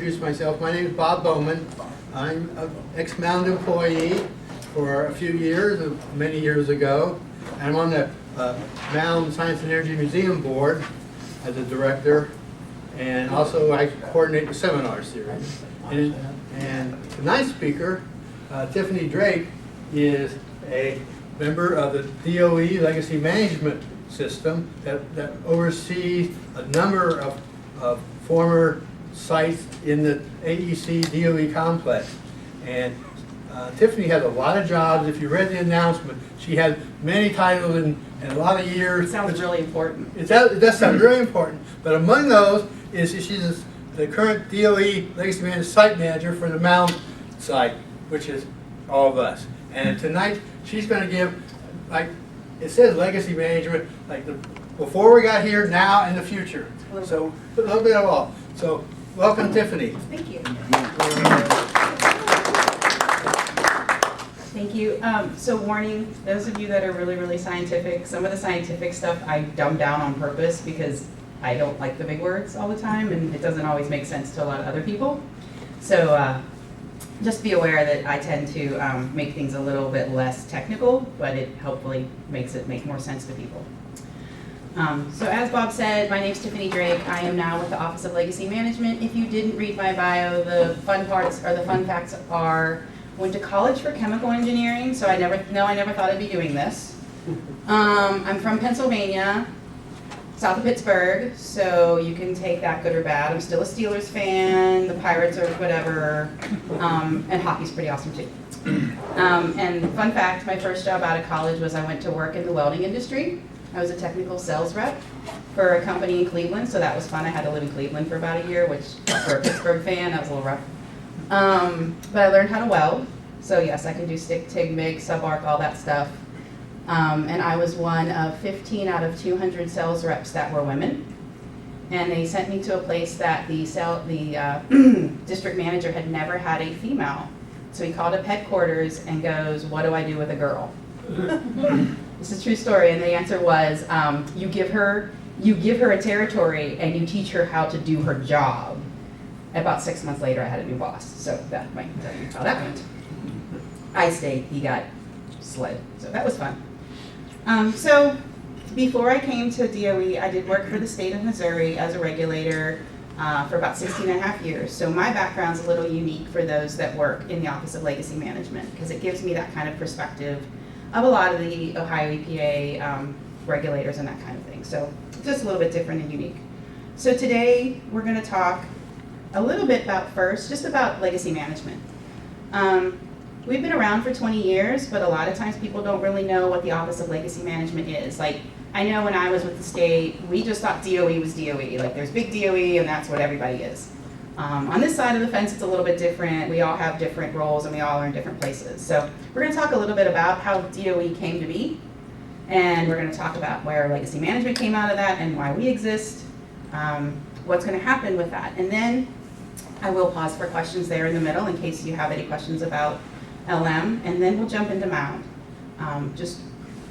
Introduce myself. My name is Bob Bowman. I'm an ex-Mound employee for a few years, many years ago. I'm on the Mound Science and Energy Museum Board as a director, and also I coordinate the seminar series. And tonight's speaker, Tiffany Drake, is a member of the DOE Legacy Management System that oversees a number of former sites in the AEC DOE complex. And Tiffany has a lot of jobs. If you read the announcement, she has many titles and a lot of years. It sounds really important. It does sound really important. But among those is she's the current DOE Legacy Management Site Manager for the Mound Site, which is all of us. And tonight she's going to give, like it says, legacy management, like the before we got here, now, and the future. So a little bit of all. So welcome, Tiffany. Thank you. Thank you. So warning, those of you that are really, really scientific, some of the scientific stuff I dumb down on purpose because I don't like the big words all the time, and it doesn't always make sense to a lot of other people. So just be aware that I tend to make things a little bit less technical, but it hopefully makes it make more sense to people. So as Bob said, my name's Tiffany Drake. I am now with the Office of Legacy Management. If you didn't read my bio, the fun parts or the fun facts are, went to college for chemical engineering, so I never thought I'd be doing this. I'm from Pennsylvania, south of Pittsburgh, so you can take that good or bad. I'm still a Steelers fan, the Pirates or whatever, and hockey's pretty awesome too. And fun fact, my first job out of college was I went to work in the welding industry. I was a technical sales rep for a company in Cleveland, so that was fun. I had to live in Cleveland for about a year, which for a Pittsburgh fan, that was a little rough. But I learned how to weld, so yes, I can do stick, TIG, MIG, sub-arc, all that stuff. And I was one of 15 out of 200 sales reps that were women. And they sent me to a place that the district manager had never had a female. So he called up headquarters and goes, "What do I do with a girl?" This is a true story, and the answer was, you give her a territory and you teach her how to do her job. About 6 months later, I had a new boss, so that might tell you how that went. I stayed, he got slid, so that was fun. So before I came to DOE, I did work for the state of Missouri as a regulator for about 16 and a half years. So my background's a little unique for those that work in the Office of Legacy Management, because it gives me that kind of perspective of a lot of the Ohio EPA regulators and that kind of thing. So just a little bit different and unique. So today we're going to talk a little bit about just about legacy management. We've been around for 20 years, but a lot of times people don't really know what the Office of Legacy Management is. Like, I know when I was with the state, we just thought DOE was DOE. Like, there's big DOE and that's what everybody is. On this side of the fence, it's a little bit different. We all have different roles and we all are in different places. So we're going to talk a little bit about how DOE came to be, and we're going to talk about where legacy management came out of that and why we exist, what's going to happen with that. And then I will pause for questions there in the middle in case you have any questions about LM, and then we'll jump into Mound. Just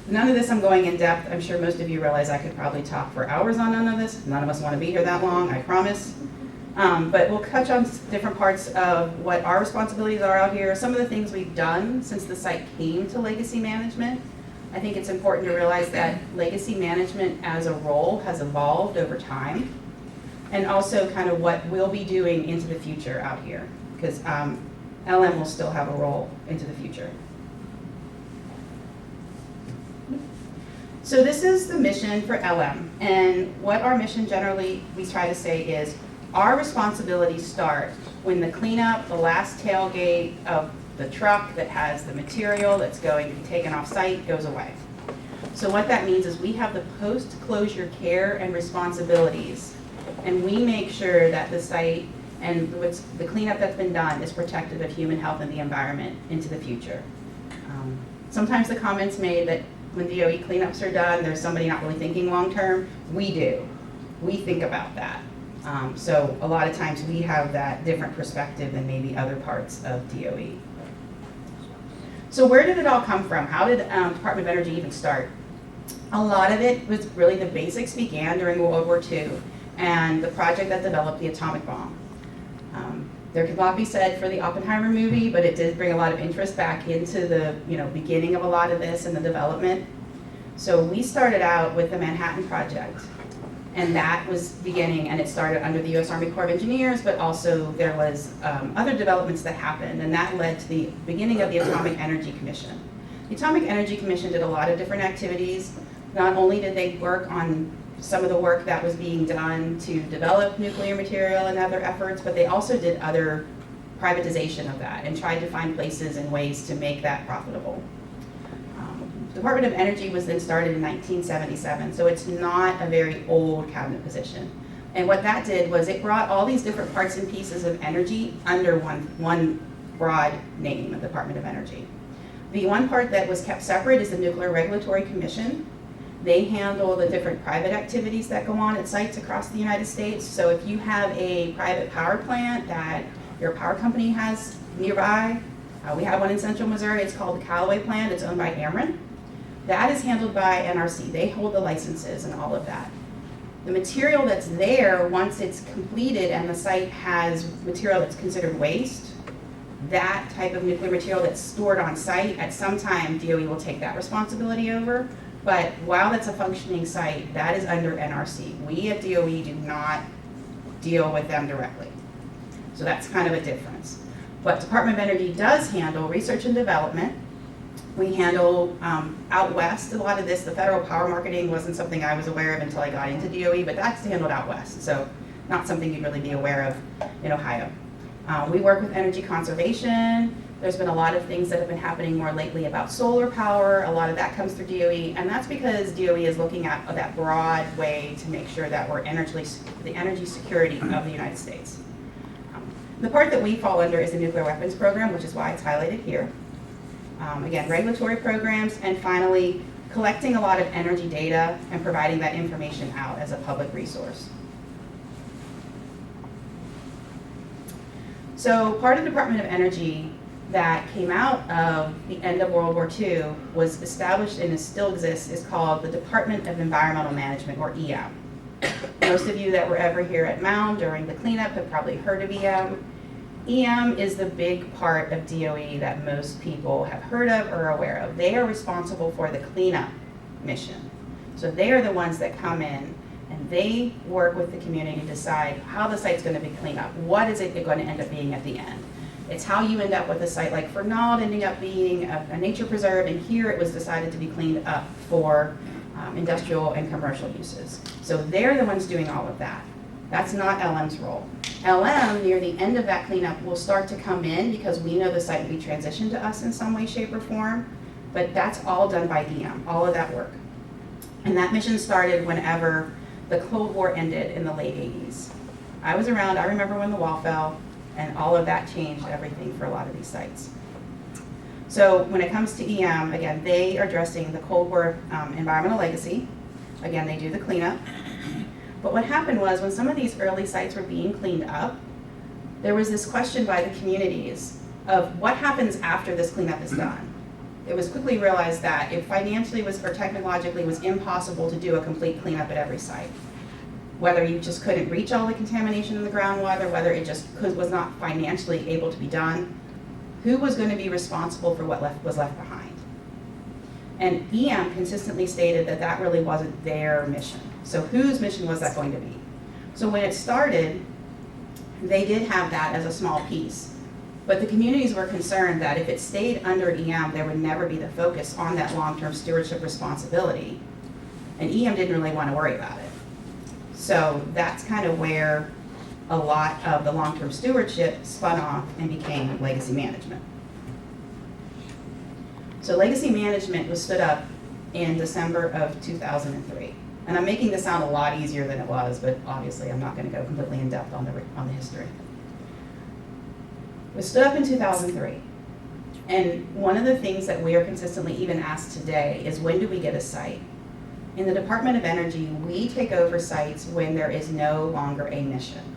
none of this I'm going in depth. I'm sure most of you realize I could probably talk for hours on none of this. None of us want to be here that long, I promise. But we'll touch on different parts of what our responsibilities are out here, some of the things we've done since the site came to legacy management. I think it's important to realize that legacy management as a role has evolved over time, and also kind of what we'll be doing into the future out here, because LM will still have a role into the future. So this is the mission for LM, and what our mission generally we try to say is our responsibilities start when the cleanup, the last tailgate of the truck that has the material that's going to be taken off site goes away. So what that means is we have the post-closure care and responsibilities, and we make sure that the site and the cleanup that's been done is protective of human health and the environment into the future. Sometimes the comments made that when DOE cleanups are done, there's somebody not really thinking long-term. We do. We think about that. So a lot of times we have that different perspective than maybe other parts of DOE. So where did it all come from? How did Department of Energy even start? A lot of it was really the basics began during World War II and the project that developed the atomic bomb. There could a lot be said for the Oppenheimer movie, but it did bring a lot of interest back into the beginning of a lot of this and the development. So we started out with the Manhattan Project, and that was beginning, and it started under the U.S. Army Corps of Engineers, but also there was other developments that happened, and that led to the beginning of the Atomic Energy Commission. The Atomic Energy Commission did a lot of different activities. Not only did they work on some of the work that was being done to develop nuclear material and other efforts, but they also did other privatization of that and tried to find places and ways to make that profitable. Department of Energy was then started in 1977, so it's not a very old cabinet position. And what that did was it brought all these different parts and pieces of energy under one broad name of Department of Energy. The one part that was kept separate is the Nuclear Regulatory Commission. They handle the different private activities that go on at sites across the United States. So if you have a private power plant that your power company has nearby, we have one in central Missouri, it's called the Callaway plant, it's owned by Ameren. That is handled by NRC. They hold the licenses and all of that. The material that's there, once it's completed and the site has material that's considered waste, that type of nuclear material that's stored on site, at some time DOE will take that responsibility over. But while that's a functioning site, that is under NRC. We at DOE do not deal with them directly. So that's kind of a difference. But Department of Energy does handle research and development. We handle out west a lot of this. The federal power marketing wasn't something I was aware of until I got into DOE, but that's handled out west. So not something you'd really be aware of in Ohio. We work with energy conservation. There's been a lot of things that have been happening more lately about solar power. A lot of that comes through DOE, and that's because DOE is looking at that broad way to make sure that we're the energy security of the United States. The part that we fall under is the nuclear weapons program, which is why it's highlighted here. Again, regulatory programs, and finally, collecting a lot of energy data and providing that information out as a public resource. So part of the Department of Energy that came out of the end of World War II was established and still exists is called the Department of Environmental Management, or EM. Most of you that were ever here at Mound during the cleanup have probably heard of EM. EM is the big part of DOE that most people have heard of or are aware of. They are responsible for the cleanup mission. So they are the ones that come in and they work with the community to decide how the site's going to be cleaned up. What is it going to end up being at the end? It's how you end up with a site like Fernald ending up being a nature preserve, and here it was decided to be cleaned up for industrial and commercial uses. So they're the ones doing all of that. That's not LM's role. LM, near the end of that cleanup, will start to come in because we know the site will be transitioned to us in some way, shape, or form, but that's all done by EM, all of that work. And that mission started whenever the Cold War ended in the late 80s. I was around, I remember when the wall fell, and all of that changed everything for a lot of these sites. So when it comes to EM, again, they are addressing the Cold War environmental legacy. Again, they do the cleanup. But what happened was when some of these early sites were being cleaned up, there was this question by the communities of what happens after this cleanup is done. It was quickly realized that it financially was or technologically was impossible to do a complete cleanup at every site. Whether you just couldn't reach all the contamination in the groundwater, whether it just was not financially able to be done, who was going to be responsible for what was left behind? And EM consistently stated that that really wasn't their mission. So whose mission was that going to be? So when it started, they did have that as a small piece. But the communities were concerned that if it stayed under EM, there would never be the focus on that long-term stewardship responsibility. And EM didn't really want to worry about it. So that's kind of where a lot of the long-term stewardship spun off and became legacy management. So legacy management was stood up in December of 2003. And I'm making this sound a lot easier than it was, but obviously I'm not going to go completely in depth on the history. It was stood up in 2003. And one of the things that we are consistently even asked today is, when do we get a site? In the Department of Energy, we take over sites when there is no longer a mission.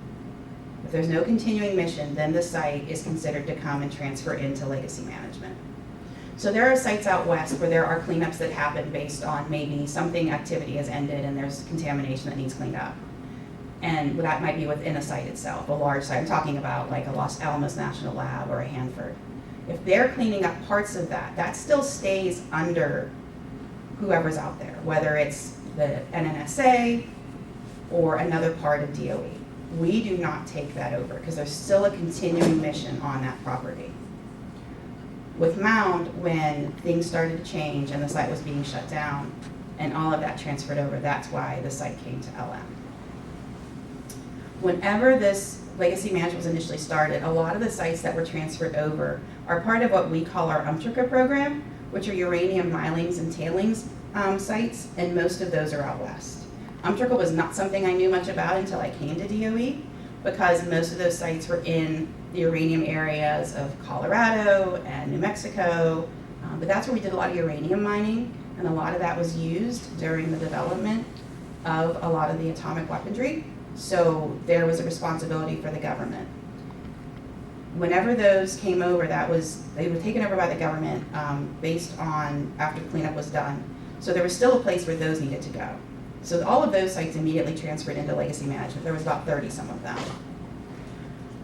If there's no continuing mission, then the site is considered to come and transfer into legacy management. So there are sites out west where there are cleanups that happen based on maybe something activity has ended and there's contamination that needs cleaned up. And that might be within a site itself, a large site. I'm talking about like a Los Alamos National Lab or a Hanford. If they're cleaning up parts of that, that still stays under whoever's out there, whether it's the NNSA or another part of DOE. We do not take that over because there's still a continuing mission on that property. With Mound, when things started to change and the site was being shut down and all of that transferred over, that's why the site came to LM. Whenever this legacy management was initially started, a lot of the sites that were transferred over are part of what we call our UMTRCA program, which are uranium milings and tailings sites, and most of those are out west. UMTRCA was not something I knew much about until I came to DOE, because most of those sites were in the uranium areas of Colorado and New Mexico, but that's where we did a lot of uranium mining, and a lot of that was used during the development of a lot of the atomic weaponry. So there was a responsibility for the government. Whenever those came over, they were taken over by the government based on after cleanup was done. So there was still a place where those needed to go. So all of those sites immediately transferred into legacy management. There was about 30 some of them.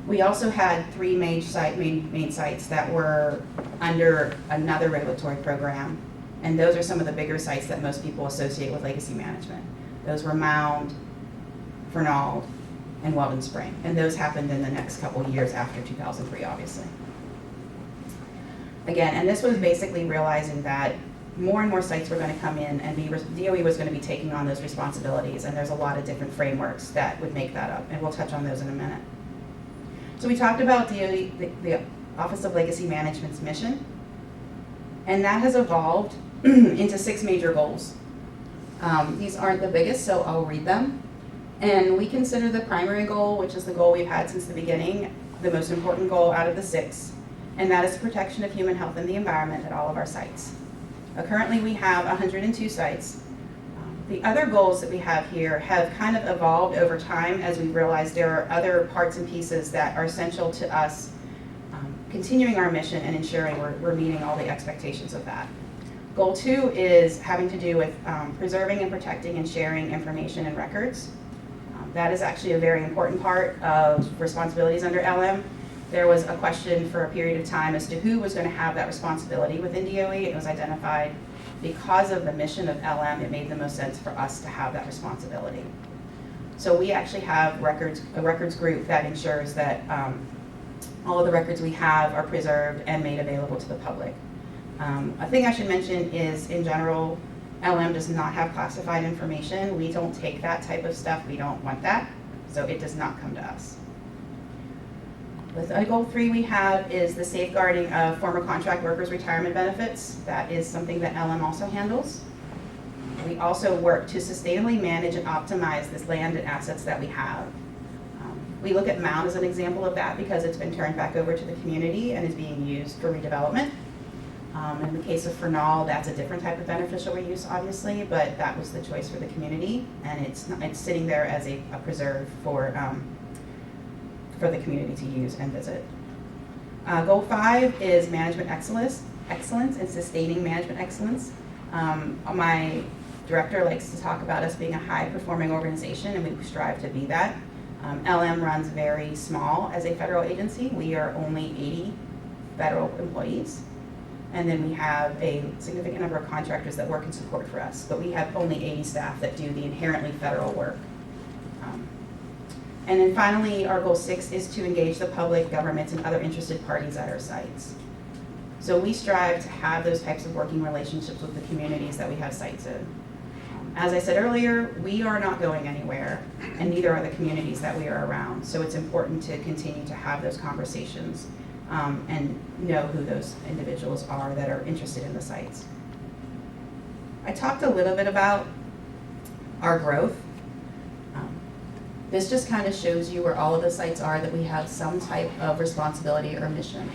We also had 3 main sites that were under another regulatory program, and those are some of the bigger sites that most people associate with legacy management. Those were Mound, Fernald, and Weldon Spring, and those happened in the next couple of years after 2003, obviously. Again, and this was basically realizing that more and more sites were going to come in and DOE was going to be taking on those responsibilities, and there's a lot of different frameworks that would make that up, and we'll touch on those in a minute. So we talked about DOE, the Office of Legacy Management's mission, and that has evolved into 6 major goals. These aren't the biggest, so I'll read them. And we consider the primary goal, which is the goal we've had since the beginning, the most important goal out of the 6, and that is the protection of human health and the environment at all of our sites. Currently we have 102 sites. The other goals that we have here have kind of evolved over time as we realize there are other parts and pieces that are essential to us continuing our mission and ensuring we're meeting all the expectations of that. Goal 2 is having to do with preserving and protecting and sharing information and records. That is actually a very important part of responsibilities under LM. There was a question for a period of time as to who was going to have that responsibility within DOE. It was identified because of the mission of LM, it made the most sense for us to have that responsibility. So we actually have a records group that ensures that all of the records we have are preserved and made available to the public. A thing I should mention is, in general, LM does not have classified information. We don't take that type of stuff. We don't want that. So it does not come to us. With goal 3 we have is the safeguarding of former contract workers' retirement benefits. That is something that LM also handles. We also work to sustainably manage and optimize this land and assets that we have. We look at Mound as an example of that because it's been turned back over to the community and is being used for redevelopment. In the case of Fernald, that's a different type of beneficial reuse, obviously, but that was the choice for the community, and it's sitting there as a preserve for the community to use and visit. Goal 5 is management excellence and sustaining management excellence. My director likes to talk about us being a high-performing organization, and we strive to be that. LM runs very small as a federal agency. We are only 80 federal employees. And then we have a significant number of contractors that work in support for us, but we have only 80 staff that do the inherently federal work. And then finally, our goal 6 is to engage the public, governments, and other interested parties at our sites. So we strive to have those types of working relationships with the communities that we have sites in. As I said earlier, we are not going anywhere, and neither are the communities that we are around. So it's important to continue to have those conversations and know who those individuals are that are interested in the sites. I talked a little bit about our growth. This just kind of shows you where all of the sites are that we have some type of responsibility or mission.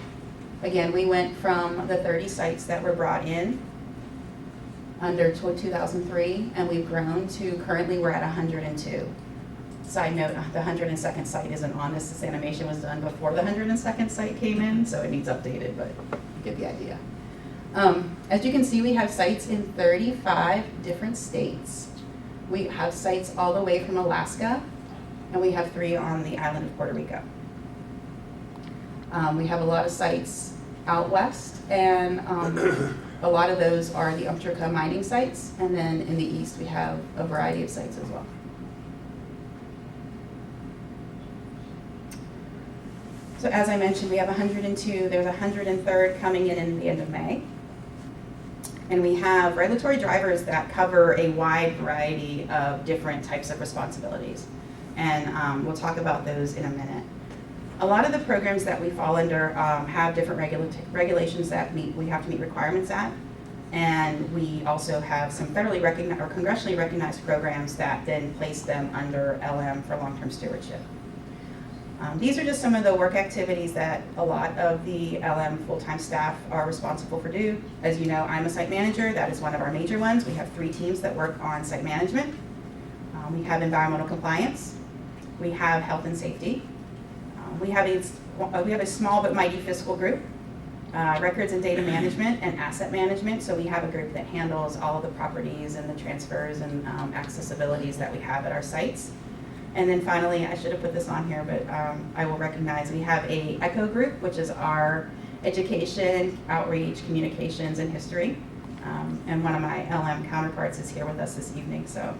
Again, we went from the 30 sites that were brought in under 2003, and we've grown to currently we're at 102. Side note, the 102nd site isn't on this. This animation was done before the 102nd site came in, so it needs updated, but you get the idea. As you can see, we have sites in 35 different states. We have sites all the way from Alaska and we have 3 on the island of Puerto Rico. We have a lot of sites out west, and a lot of those are the Umpterka mining sites, and then in the east we have a variety of sites as well. So as I mentioned, we have 102, there's 103rd coming in the end of May. And we have regulatory drivers that cover a wide variety of different types of responsibilities. And we'll talk about those in a minute. A lot of the programs that we fall under have different regulations that we have to meet requirements at. And we also have some federally recognized or congressionally recognized programs that then place them under LM for long-term stewardship. These are just some of the work activities that a lot of the LM full-time staff are responsible for do. As you know, I'm a site manager. That is one of our major ones. We have 3 teams that work on site management. We have environmental compliance. We have health and safety. We have a small but mighty fiscal group, records and data management and asset management. So we have a group that handles all of the properties and the transfers and accessibilities that we have at our sites. And then finally, I should have put this on here, but I will recognize we have a ECHO group, which is our education, outreach, communications, and history. And one of my LM counterparts is here with us this evening, so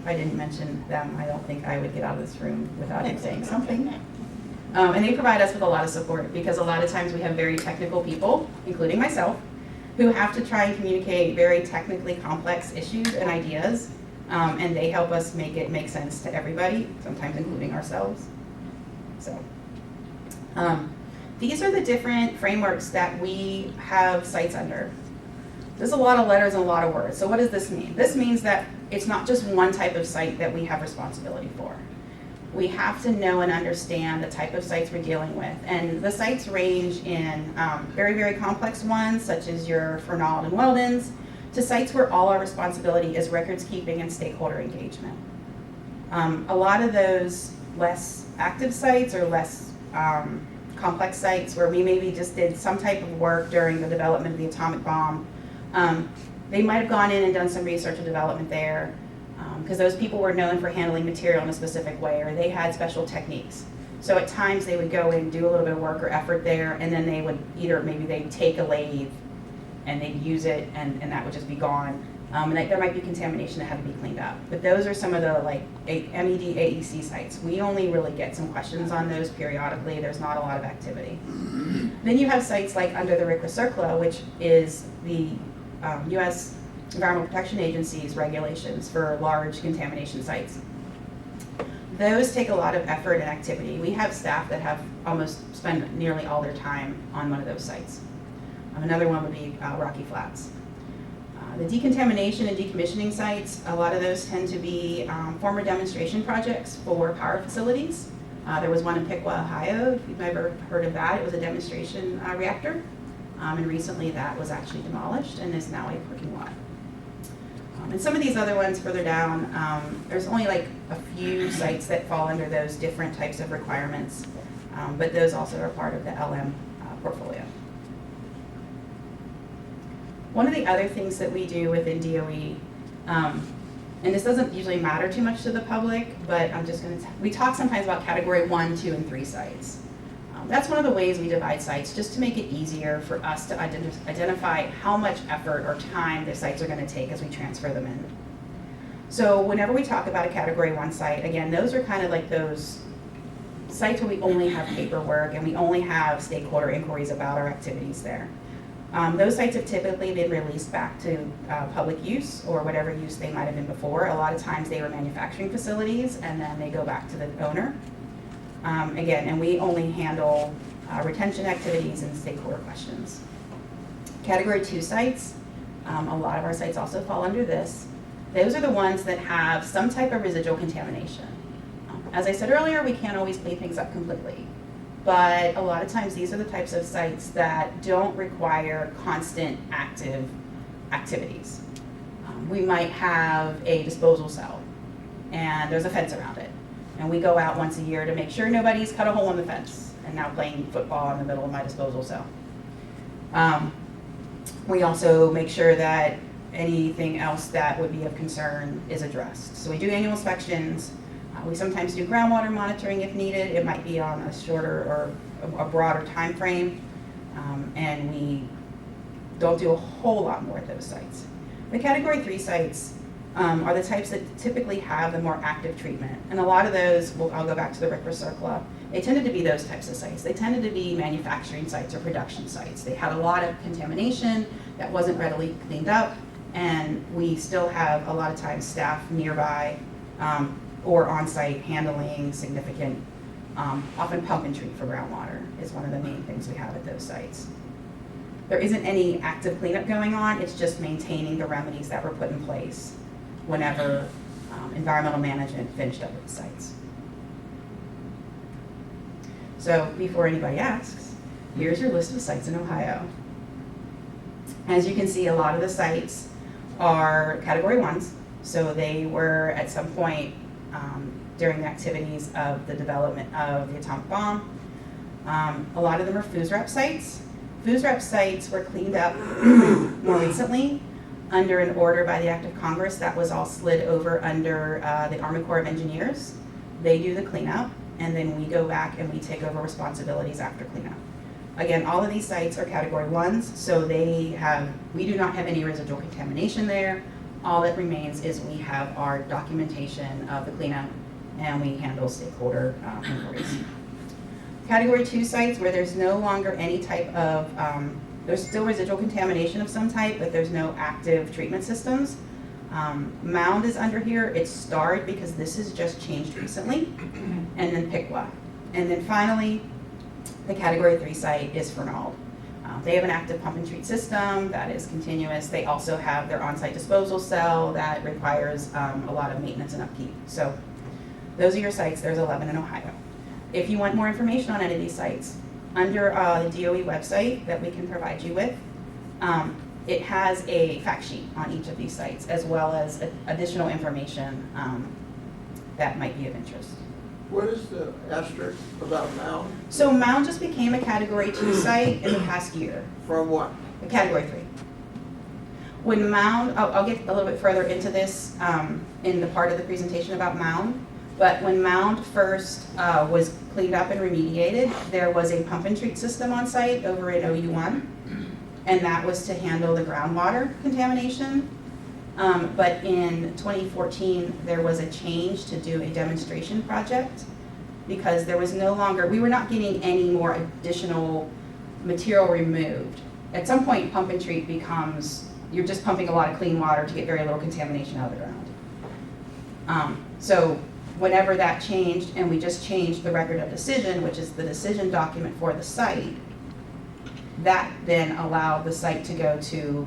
if I didn't mention them, I don't think I would get out of this room without him saying something. And they provide us with a lot of support, because a lot of times we have very technical people, including myself, who have to try and communicate very technically complex issues and ideas. And they help us make it make sense to everybody, sometimes including ourselves. So these are the different frameworks that we have sites under. There's a lot of letters and a lot of words. So what does this mean? This means that it's not just one type of site that we have responsibility for. We have to know and understand the type of sites we're dealing with. And the sites range in very, very complex ones, such as your Fernald and Weldons, to sites where all our responsibility is records keeping and stakeholder engagement. A lot of those less active sites or less complex sites where we maybe just did some type of work during the development of the atomic bomb, they might have gone in and done some research and development there, because those people were known for handling material in a specific way, or they had special techniques. So at times they would go and do a little bit of work or effort there, and then they would maybe they'd take a lathe and they'd use it, and that would just be gone. And there might be contamination that had to be cleaned up. But those are some of the MED AEC sites. We only really get some questions on those periodically. There's not a lot of activity. Then you have sites like under the RCRA CERCLA, which is the U.S. Environmental Protection Agency's regulations for large contamination sites. Those take a lot of effort and activity. We have staff that have almost spent nearly all their time on one of those sites. Another one would be Rocky Flats. The decontamination and decommissioning sites, a lot of those tend to be former demonstration projects for power facilities. There was one in Piqua, Ohio, if you've ever heard of that. It was a demonstration reactor. And recently that was actually demolished and is now a parking lot. And some of these other ones further down, there's only a few sites that fall under those different types of requirements, but those also are part of the LM portfolio. One of the other things that we do within DOE, and this doesn't usually matter too much to the public, but I'm just going to, we talk sometimes about category 1, 2, and 3 sites. That's one of the ways we divide sites, just to make it easier for us to identify how much effort or time the sites are going to take as we transfer them in. So whenever we talk about a category 1 site, again, those are kind of like those sites where we only have paperwork and we only have stakeholder inquiries about our activities there. Those sites have typically been released back to public use or whatever use they might have been before. A lot of times they were manufacturing facilities and then they go back to the owner. Again, and we only handle retention activities and stakeholder questions. Category 2 sites, a lot of our sites also fall under this. Those are the ones that have some type of residual contamination. As I said earlier, we can't always clean things up completely. But a lot of times these are the types of sites that don't require constant active activities. We might have a disposal cell and there's a fence around it. And we go out once a year to make sure nobody's cut a hole in the fence and now playing football in the middle of my disposal cell. We also make sure that anything else that would be of concern is addressed. So we do annual inspections. We sometimes do groundwater monitoring if needed. It might be on a shorter or a broader time frame, and we don't do a whole lot more at those sites. The Category 3 sites are the types that typically have the more active treatment, and a lot of those, I'll go back to the RCRA CERCLA, they tended to be those types of sites. They tended to be manufacturing sites or production sites. They had a lot of contamination that wasn't readily cleaned up, and we still have a lot of times staff nearby or on-site handling significant, often pump and treat for groundwater is one of the main things we have at those sites. There isn't any active cleanup going on, it's just maintaining the remedies that were put in place whenever environmental management finished up with the sites. So before anybody asks, here's your list of sites in Ohio. As you can see, a lot of the sites are Category 1s, so they were at some point during the activities of the development of the atomic bomb. A lot of them are FUSRAP sites. FUSRAP sites were cleaned up more recently under an order by the Act of Congress that was all slid over under the Army Corps of Engineers. They do the cleanup, and then we go back and we take over responsibilities after cleanup. Again, all of these sites are Category 1s, so we do not have any residual contamination there. All that remains is we have our documentation of the cleanup, and we handle stakeholder inquiries. Category 2 sites where there's no longer any type of, there's still residual contamination of some type, but there's no active treatment systems. Mound is under here. It's starred because this has just changed recently, and then Piqua. And then finally, the Category 3 site is Fernald. They have an active pump and treat system that is continuous. They also have their on-site disposal cell that requires a lot of maintenance and upkeep. So those are your sites. There's 11 in Ohio. If you want more information on any of these sites, under the DOE website that we can provide you with, it has a fact sheet on each of these sites, as well as additional information that might be of interest. What is the asterisk about Mound? So Mound just became a Category 2 site in the past year. From what? A Category 3. When Mound, I'll get a little bit further into this in the part of the presentation about Mound, but when Mound first was cleaned up and remediated, there was a pump and treat system on site over in OU1, and that was to handle the groundwater contamination. But in 2014, there was a change to do a demonstration project because there was no longer, we were not getting any more additional material removed. At some point, pump and treat becomes, you're just pumping a lot of clean water to get very little contamination out of the ground. So whenever that changed, and we just changed the record of decision, which is the decision document for the site, that then allowed the site to go to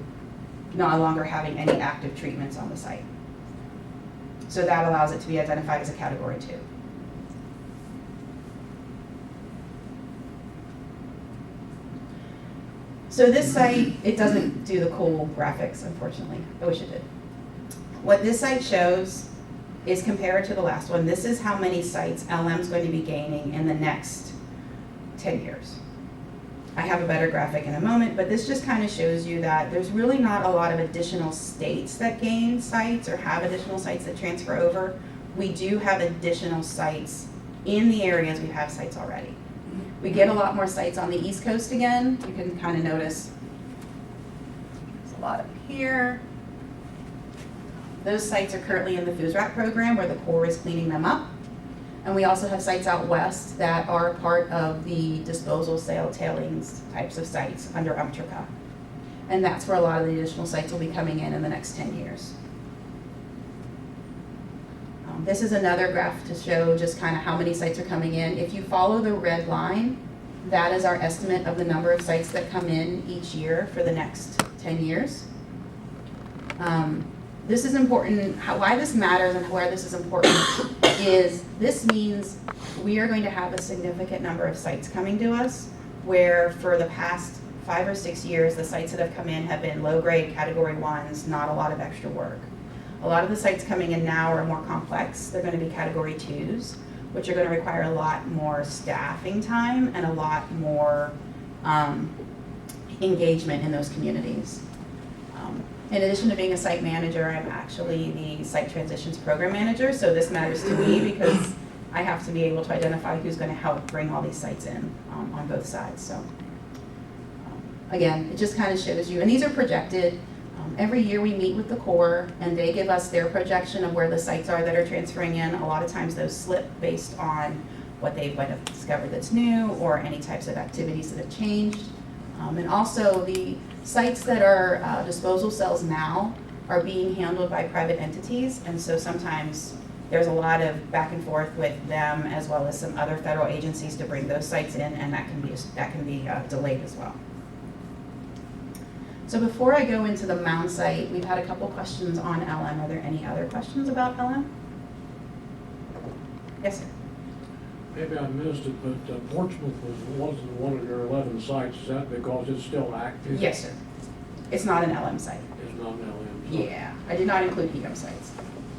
no longer having any active treatments on the site. So that allows it to be identified as a Category 2. So this site, it doesn't do the cool graphics, unfortunately. I wish it did. What this site shows is compared to the last one. This is how many sites LM's going to be gaining in the next 10 years. I have a better graphic in a moment, but this just kind of shows you that there's really not a lot of additional states that gain sites or have additional sites that transfer over. We do have additional sites in the areas we have sites already. We get a lot more sites on the East Coast again. You can kind of notice there's a lot up here. Those sites are currently in the FUSRAP program where the Corps is cleaning them up. And we also have sites out west that are part of the disposal, sale, tailings types of sites under UMTRCA. And that's where a lot of the additional sites will be coming in the next 10 years. This is another graph to show just kind of how many sites are coming in. If you follow the red line, that is our estimate of the number of sites that come in each year for the next 10 years. This is important. Why this matters and where this is important is this means we are going to have a significant number of sites coming to us where for the past 5 or 6 years, the sites that have come in have been low-grade Category 1s, not a lot of extra work. A lot of the sites coming in now are more complex. They're going to be Category 2s, which are going to require a lot more staffing time and a lot more engagement in those communities. In addition to being a site manager, I'm actually the site transitions program manager, so this matters to me because I have to be able to identify who's going to help bring all these sites in on both sides. So again, it just kind of shows you, and these are projected. Every year we meet with the Corps and they give us their projection of where the sites are that are transferring in. A lot of times those slip based on what they might have discovered that's new or any types of activities that have changed. And also the sites that are disposal cells now are being handled by private entities, and so sometimes there's a lot of back and forth with them as well as some other federal agencies to bring those sites in, and that can be delayed as well. So before I go into the Mound Site, we've had a couple questions on LM. Are there any other questions about LM? Yes, sir. Maybe I missed it, but Portsmouth wasn't one of your 11 sites. Is that because it's still active? Yes, sir. It's not an LM site. It's not an LM site? Yeah, I did not include PM sites.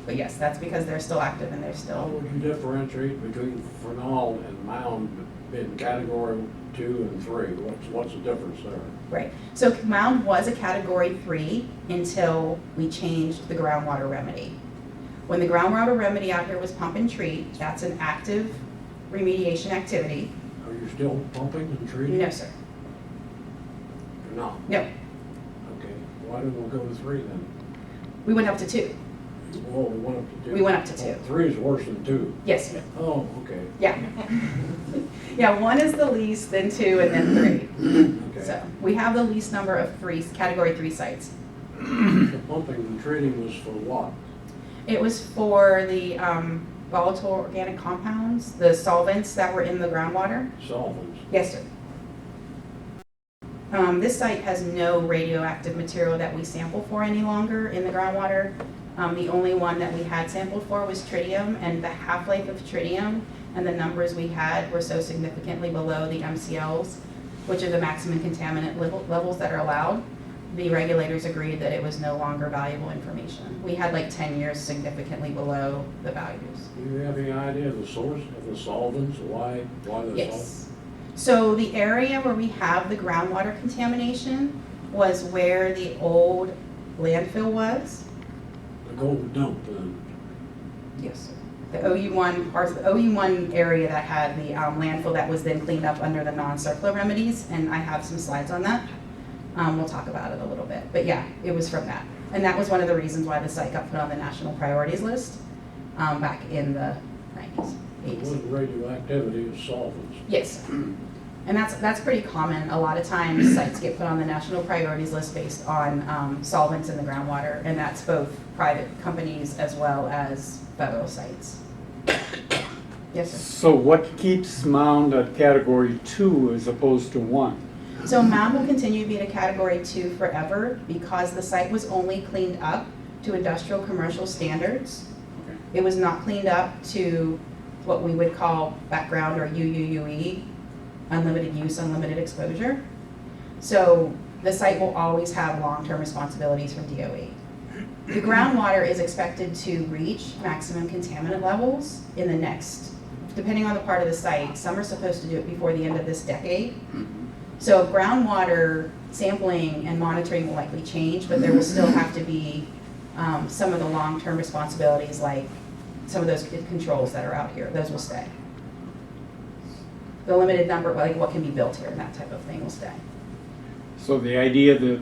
But yes, that's because they're still active and they're How still, would you differentiate between Fernald and Mound in category 2 and 3? What's the difference there? right. So Mound was a category 3 until we changed the groundwater remedy. When the groundwater remedy out here was pump and treat, that's an active remediation activity. Are you still pumping and treating? No, sir. You're not? No, Okay. Why didn't we go to 3 then? we went up to 2. Oh, we went up to 2? We went up to 2. 3 is worse than 2. Yes, sir. Oh, okay. Yeah. Yeah, 1 is the least, then 2, and then 3. Okay. So we have the least number of category 3 sites. The pumping and treating was for what? It was for the volatile organic compounds, the solvents that were in the groundwater. Solvents. Yes, sir. This site has no radioactive material that we sample for any longer in the groundwater. The only one that we had sampled for was tritium, and the half-life of tritium and the numbers we had were so significantly below the MCLs, which are the maximum contaminant levels that are allowed. The regulators agreed that it was no longer valuable information. We had like 10 years significantly below the values. Do you have any idea of the source of the solvents? Why the solvents? Yes. So the area where we have the groundwater contamination was where the old landfill was. The gold dump then? Yes, sir. The OU1 area that had the landfill that was then cleaned up under the non-circular remedies, and I have some slides on that. We'll talk about it a little bit, but yeah, it was from that. And that was one of the reasons why the site got put on the national priorities list back in the 90s, It 80s. wasn't radioactivity, it was solvents. Yes, sir. And that's pretty common. A lot of times sites get put on the national priorities list based on solvents in the groundwater, and that's both private companies as well as federal sites. Yes, sir. So what keeps Mound at category 2 as opposed to 1? So Mound will continue to be at a category 2 forever because the site was only cleaned up to industrial commercial standards. Okay. It was not cleaned up to what we would call background or UUUE, unlimited use, unlimited exposure. So the site will always have long-term responsibilities from DOE. The groundwater is expected to reach maximum contaminant levels in the next, depending on the part of the site, some are supposed to do it before the end of this decade. So groundwater sampling and monitoring will likely change, but there will still have to be some of the long-term responsibilities, like some of those controls that are out here, those will stay. The limited number, like what can be built here and that type of thing will stay. So the idea that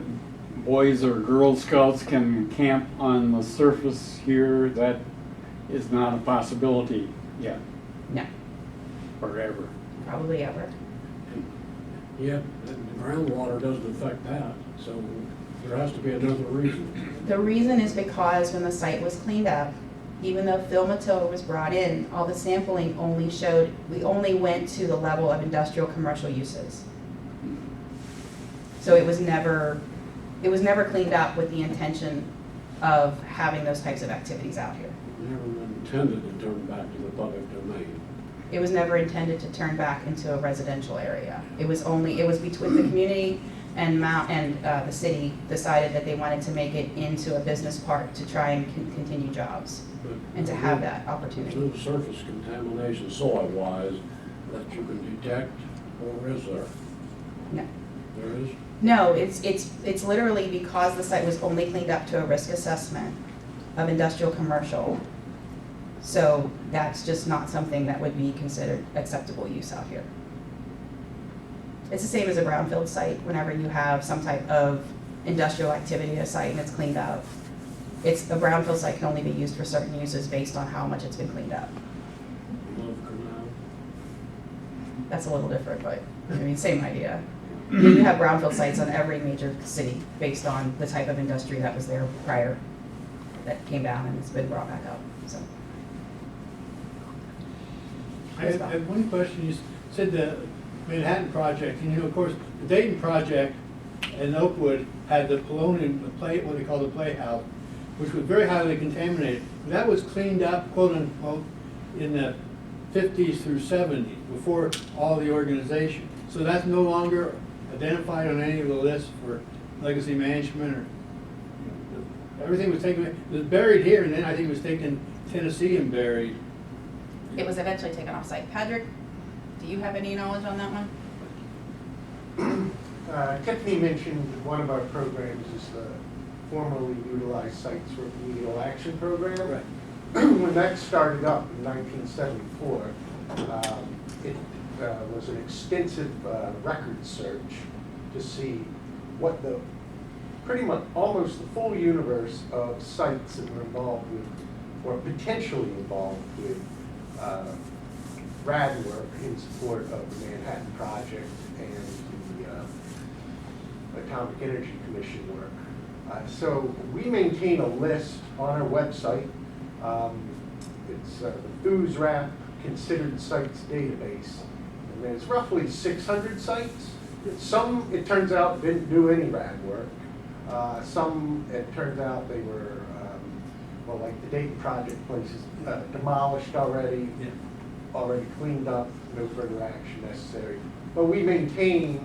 boys or Girl Scouts can camp on the surface here, that is not a possibility yet, No, forever. probably ever. Yet, the groundwater doesn't affect that, so there has to be another reason. The reason is because when the site was cleaned up, even though Phil Matilda was brought in, all the sampling only showed, we only went to the level of industrial commercial uses. So it was never cleaned up with the intention of having those types of activities out here. Never been intended to turn back to the public domain. It was never intended to turn back into a residential area. It was between the community and the city decided that they wanted to make it into a business park to try and continue jobs But and to have that there's opportunity. no surface contamination soil-wise that you can detect, or is there? No. There is? No, it's literally because the site was only cleaned up to a risk assessment of industrial commercial. So that's just not something that would be considered acceptable use out here. It's the same as a brownfield site. Whenever you have some type of industrial activity at a site and it's cleaned up, a brownfield site can only be used for certain uses based on how much it's been cleaned up. Love canal. That's a little different, but I mean, same idea. You have brownfield sites on every major city based on the type of industry that was there prior that came down and it's been brought back up, so. I have one question. You said the Manhattan project, and of course, the Dayton project and Oakwood had the polonium, what they call the playhouse, which was very highly contaminated. That was cleaned up, quote unquote, in the 50s through 70s, before all the organization. So that's no longer identified on any of the lists for legacy management, or everything was taken, it was buried here, and then I think it was taken to Tennessee and buried. It was eventually taken off site. Patrick, do you have any knowledge on that one? Tiffany mentioned one of our programs is the formerly utilized sites remedial action program. Right. When that started up in 1974, it was an extensive record search to see what pretty much almost the full universe of sites that were involved with, or potentially involved with, RAD work in support of the Manhattan Project and the Atomic Energy Commission work. So we maintain a list on our website. It's the FOOSRAP Considered Sites database. And there's roughly 600 sites. Some, it turns out, didn't do any RAD work. Some, it turns out they were, well, like the Dayton project places, demolished already, Yeah. already cleaned up, no further action necessary. But we maintain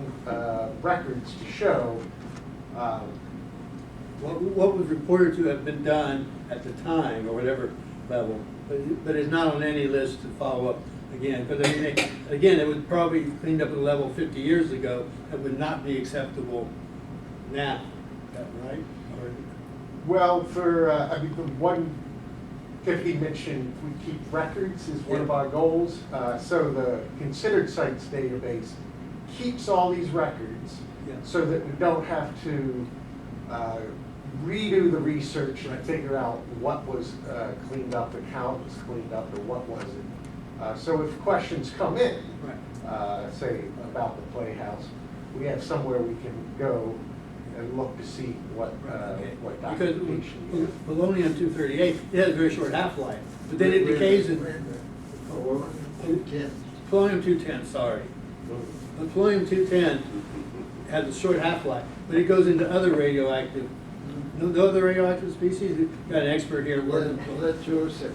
records to show What was reported to have been done at the time, or whatever level, but it's not on any list to follow up again. Because I mean, again, it was probably cleaned up at a level 50 years ago that would not be acceptable now. Is that right? Or, well, for, I mean, the one Tiffany mentioned, we keep records is one of our goals. So the Considered Sites database keeps all these records Yeah. so that we don't have to redo the research and figure out what was cleaned up and how it was cleaned up or what wasn't. So if questions come in, Right. say about the playhouse, we have somewhere we can go and look to see what Because documentation we have. polonium-238, it has a very short half-life, but then it decays in polonium-210, sorry. The polonium-210 has a short half-life, but it goes into other radioactive, no other radioactive species? You've got an expert here working. That's your 6.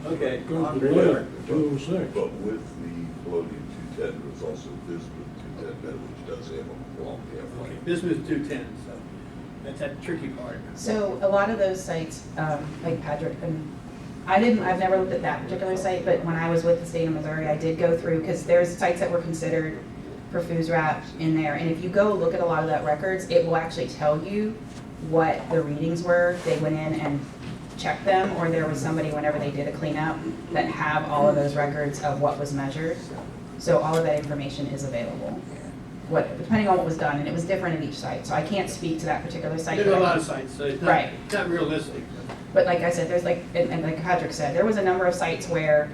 Okay. Goes to lead, 206. But with the polonium-210, there's also bismuth-210, which does have a long half-life. Okay, bismuth-210, so that's that tricky part. So a lot of those sites, like Patrick, and I've never looked at that particular site, but when I was with the state of Missouri, I did go through, because there's sites that were considered for FOOSRAP in there, and if you go look at a lot of that records, it will actually tell you what the readings were. They went in and checked them, or there was somebody, whenever they did a cleanup, that have all of those records of what was measured. So all of that information is available, depending on what was done, and it was different at each site, so I can't speak to that particular site. There's a lot of sites, so it's Right. not realistic. But like I said, there's and like Patrick said, there was a number of sites where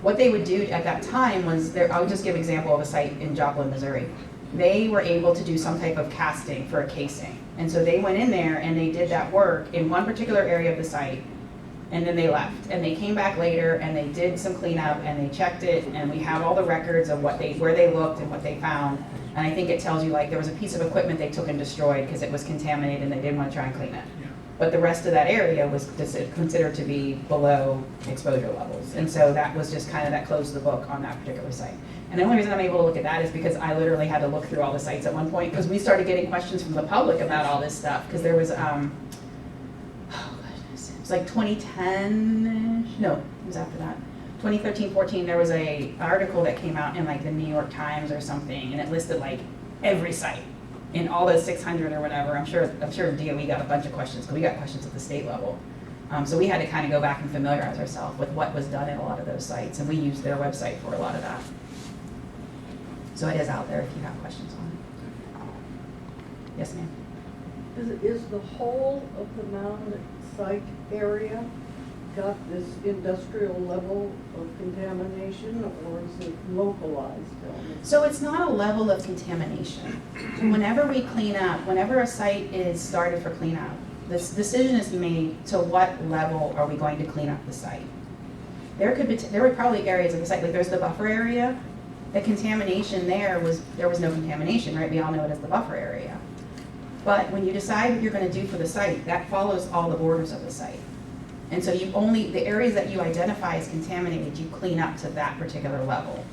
what they would do at that time was, I would just give an example of a site in Joplin, Missouri. They were able to do some type of casting for a casing. And so they went in there and they did that work in one particular area of the site, and then they left. And they came back later and they did some cleanup and they checked it, and we have all the records of where they looked and what they found. And I think it tells you, like, there was a piece of equipment they took and destroyed because it was contaminated and they didn't want to try and clean it. But the rest of that area was considered to be below exposure levels. And so that was just kind of, that closed the book on that particular site. And the only reason I'm able to look at that is because I literally had to look through all the sites at one point, because we started getting questions from the public about all this stuff. Because there was, oh goodness, it was like 2010-ish, no, it was after that. 2013, 14, there was a article that came out in like the New York Times or something, and it listed like every site in all those 600 or whatever, I'm sure DOE got a bunch of questions, because we got questions at the state level. So we had to kind of go back and familiarize ourselves with what was done in a lot of those sites, and we used their website for a lot of that. So it is out there if you have questions on it. Yes, ma'am. Is the whole of the Mound Site area got this industrial level of contamination, or is it localized? So it's not a level of contamination. Whenever we clean up, whenever a site is started for cleanup, this decision is made to what level are we going to clean up the site. There were probably areas of the site, like there's the buffer area. The contamination there was no contamination, right? We all know it as the buffer area. But when you decide what you're going to do for the site, that follows all the borders of the site. And so the areas that you identify as contaminated, you clean up to that particular level.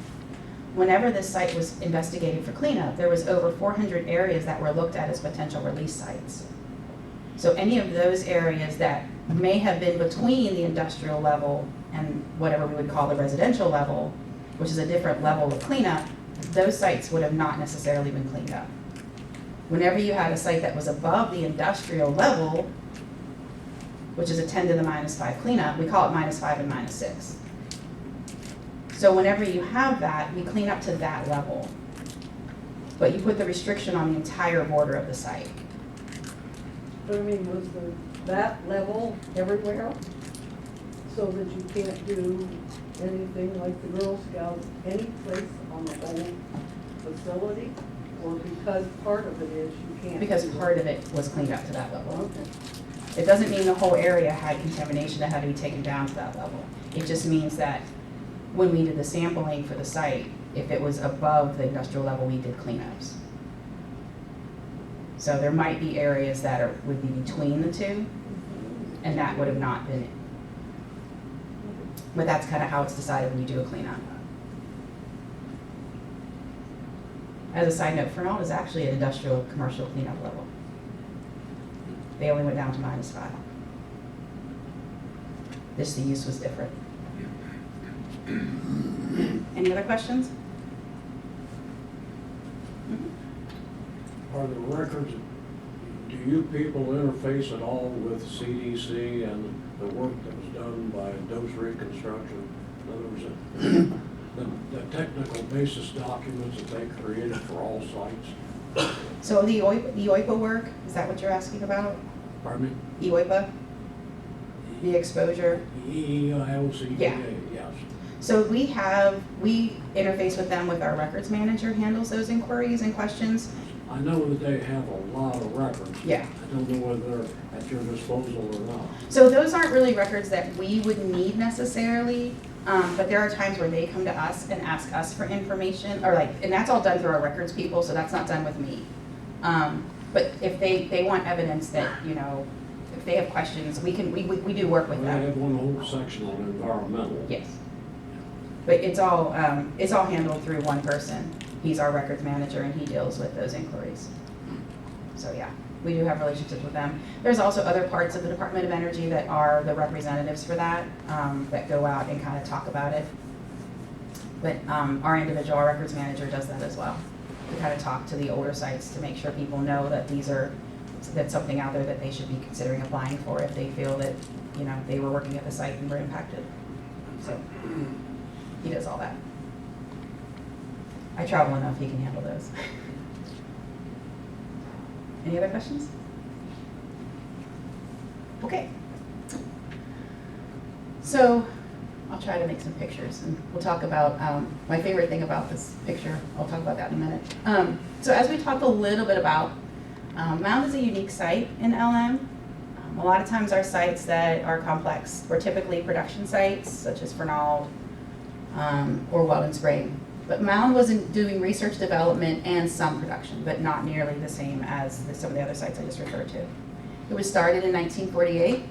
Whenever this site was investigated for cleanup, there was over 400 areas that were looked at as potential release sites. So any of those areas that may have been between the industrial level and whatever we would call the residential level, which is a different level of cleanup, those sites would have not necessarily been cleaned up. Whenever you had a site that was above the industrial level, which is a 10 to the -5 cleanup, we call it -5 and -6. So whenever you have that, we clean up to that level. But you put the restriction on the entire border of the site. But I mean, was that level everywhere? So that you can't do anything like the Girl Scouts any place on the whole facility? Or because part of it is you can't? Because do part of it was cleaned up to that level. Okay. It doesn't mean the whole area had contamination that had to be taken down to that level. It just means that when we did the sampling for the site, if it was above the industrial level, we did cleanups. So there might be areas that would be between the two, and that would have not been it. But that's kind of how it's decided when you do a cleanup. As a side note, Fernald is actually an industrial commercial cleanup level. They only went down to -5. The use was different. Any other questions? Are the records, do you people interface at all with CDC and the work that was done by Dose Reconstruction? In other words, the technical basis documents that they created for all sites? So the OIPA work, is that what you're asking about? Pardon me? OIPA? The exposure? EIOCDA, Yeah. yes. So we interface with them with our records manager handles those inquiries and questions. I know that they have a lot of records. Yeah. I don't know whether they're at your disposal or not. So those aren't really records that we would need necessarily, but there are times where they come to us and ask us for information, or and that's all done through our records people, so that's not done with me. But if they want evidence that, if they have questions, we do work with They have them. one whole section on environmental. Yes. But it's all handled through one person. He's our records manager and he deals with those inquiries. So yeah, we do have relationships with them. There's also other parts of the Department of Energy that are the representatives for that go out and kind of talk about it. But our records manager does that as well, to kind of talk to the older sites to make sure people know that that's something out there that they should be considering applying for if they feel that, they were working at the site and were impacted. So he does all that. I travel enough, he can handle those. Any other questions? Okay. So I'll try to make some pictures and we'll talk about my favorite thing about this picture. I'll talk about that in a minute. So as we talked a little bit about, Mound is a unique site in LM. A lot of times our sites that are complex were typically production sites such as Fernald or Weldon Spring. But Mound was doing research development and some production, but not nearly the same as some of the other sites I just referred to. It was started in 1948.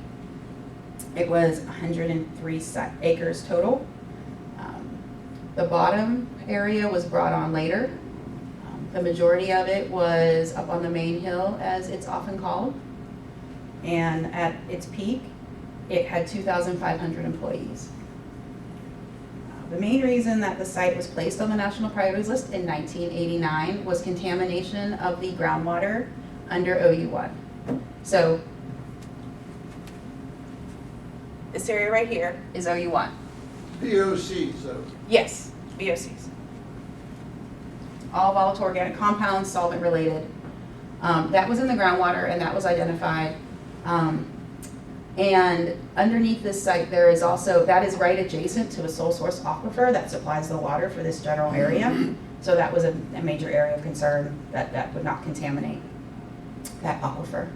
It was 103 acres total. The bottom area was brought on later. The majority of it was up on the main hill, as it's often called. And at its peak, it had 2,500 employees. The main reason that the site was placed on the National Priorities List in 1989 was contamination of the groundwater under OU1. So this area right here is OU1. POCs though. Yes, VOCs. All volatile organic compounds, solvent related. That was in the groundwater and that was identified. And underneath this site, there is also, that is right adjacent to a sole source aquifer that supplies the water for this general area. So that was a major area of concern that would not contaminate that aquifer.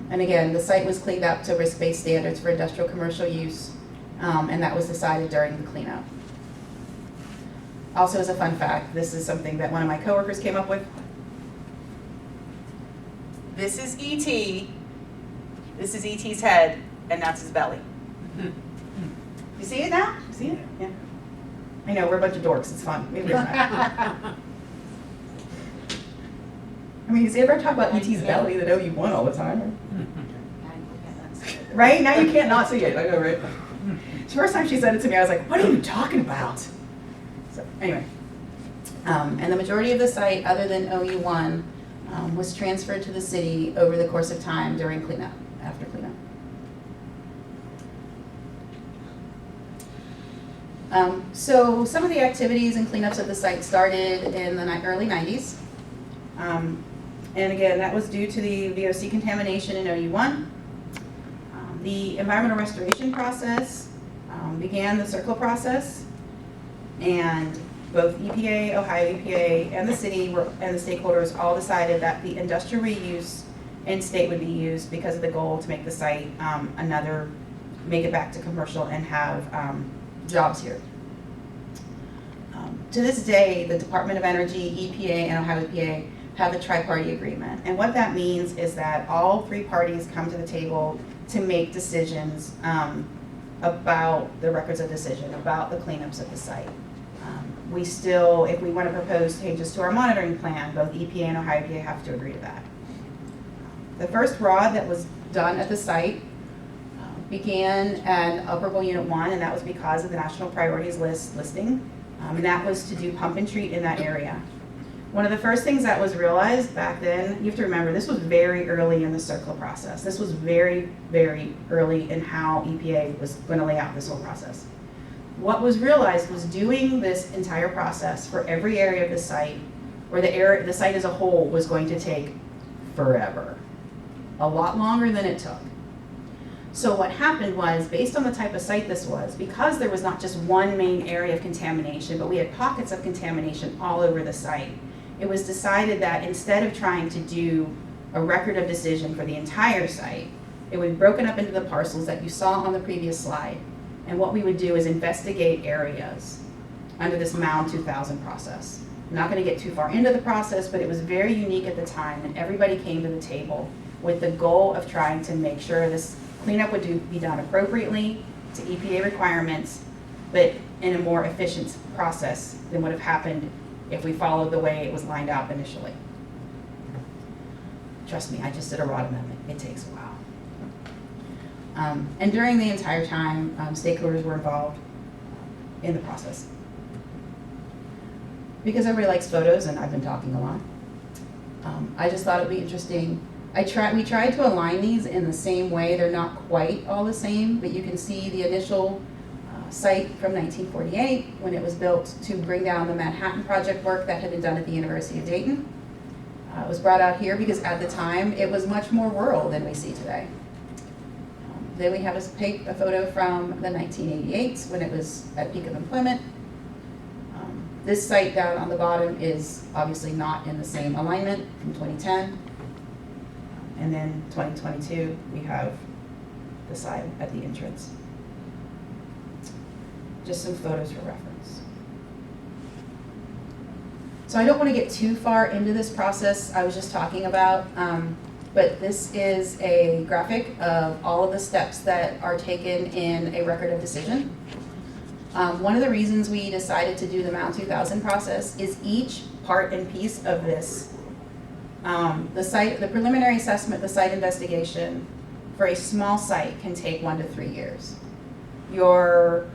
And again, the site was cleaned up to risk-based standards for industrial commercial use, and that was decided during the cleanup. Also, as a fun fact, this is something that one of my coworkers came up with. This is ET. This is ET's head, and that's his belly. You see it now? You see it? Yeah. I know, we're a bunch of dorks. It's fun. Maybe it's not. I mean, you ever talk about ET's belly, the OU1 all the time? Right? Now you can't not see it. I know, right? The first time she said it to me, I was like, what are you talking about? So, anyway. And the majority of the site, other than OU1, was transferred to the city over the course of time during cleanup, after cleanup. So some of the activities and cleanups of the site started in the early 90s. And again, that was due to the VOC contamination in OU1. The environmental restoration process began the circle process, and both EPA, Ohio EPA, and the city and the stakeholders all decided that the industrial reuse in state would be used because of the goal to make the site make it back to commercial and have jobs here. To this day, the Department of Energy, EPA, and Ohio EPA have a tri-party agreement. And what that means is that all three parties come to the table to make decisions about the records of decision, about the cleanups of the site. We still, if we want to propose changes to our monitoring plan, both EPA and Ohio EPA have to agree to that. The first ROD that was done at the site began at Operable Unit 1, and that was because of the National Priorities List listing. And that was to do pump and treat in that area. One of the first things that was realized back then, you have to remember, this was very early in the circle process. This was very, very early in how EPA was going to lay out this whole process. What was realized was doing this entire process for every area of the site, or the site as a whole, was going to take forever. A lot longer than it took. So what happened was, based on the type of site this was, because there was not just one main area of contamination, but we had pockets of contamination all over the site, it was decided that instead of trying to do a record of decision for the entire site, it would be broken up into the parcels that you saw on the previous slide. And what we would do is investigate areas under this Mound 2000 process. I'm not going to get too far into the process, but it was very unique at the time, and everybody came to the table with the goal of trying to make sure this cleanup would be done appropriately to EPA requirements, but in a more efficient process than would have happened if we followed the way it was lined out initially. Trust me, I just did a ROD amendment. It takes a while. And during the entire time, stakeholders were involved in the process. Because everybody likes photos, and I've been talking a lot, I just thought it would be interesting. We tried to align these in the same way. They're not quite all the same, but you can see the initial site from 1948 when it was built to bring down the Manhattan Project work that had been done at the University of Dayton. It was brought out here because at the time it was much more rural than we see today. Then we have a photo from the 1988 when it was at peak of employment. This site down on the bottom is obviously not in the same alignment from 2010. And then 2022, we have the side at the entrance. Just some photos for reference. So I don't want to get too far into this process I was just talking about, but this is a graphic of all of the steps that are taken in a record of decision. One of the reasons we decided to do the Mound 2000 process is each part and piece of this, the preliminary assessment, the site investigation for a small site can take 1 to 3 years. Your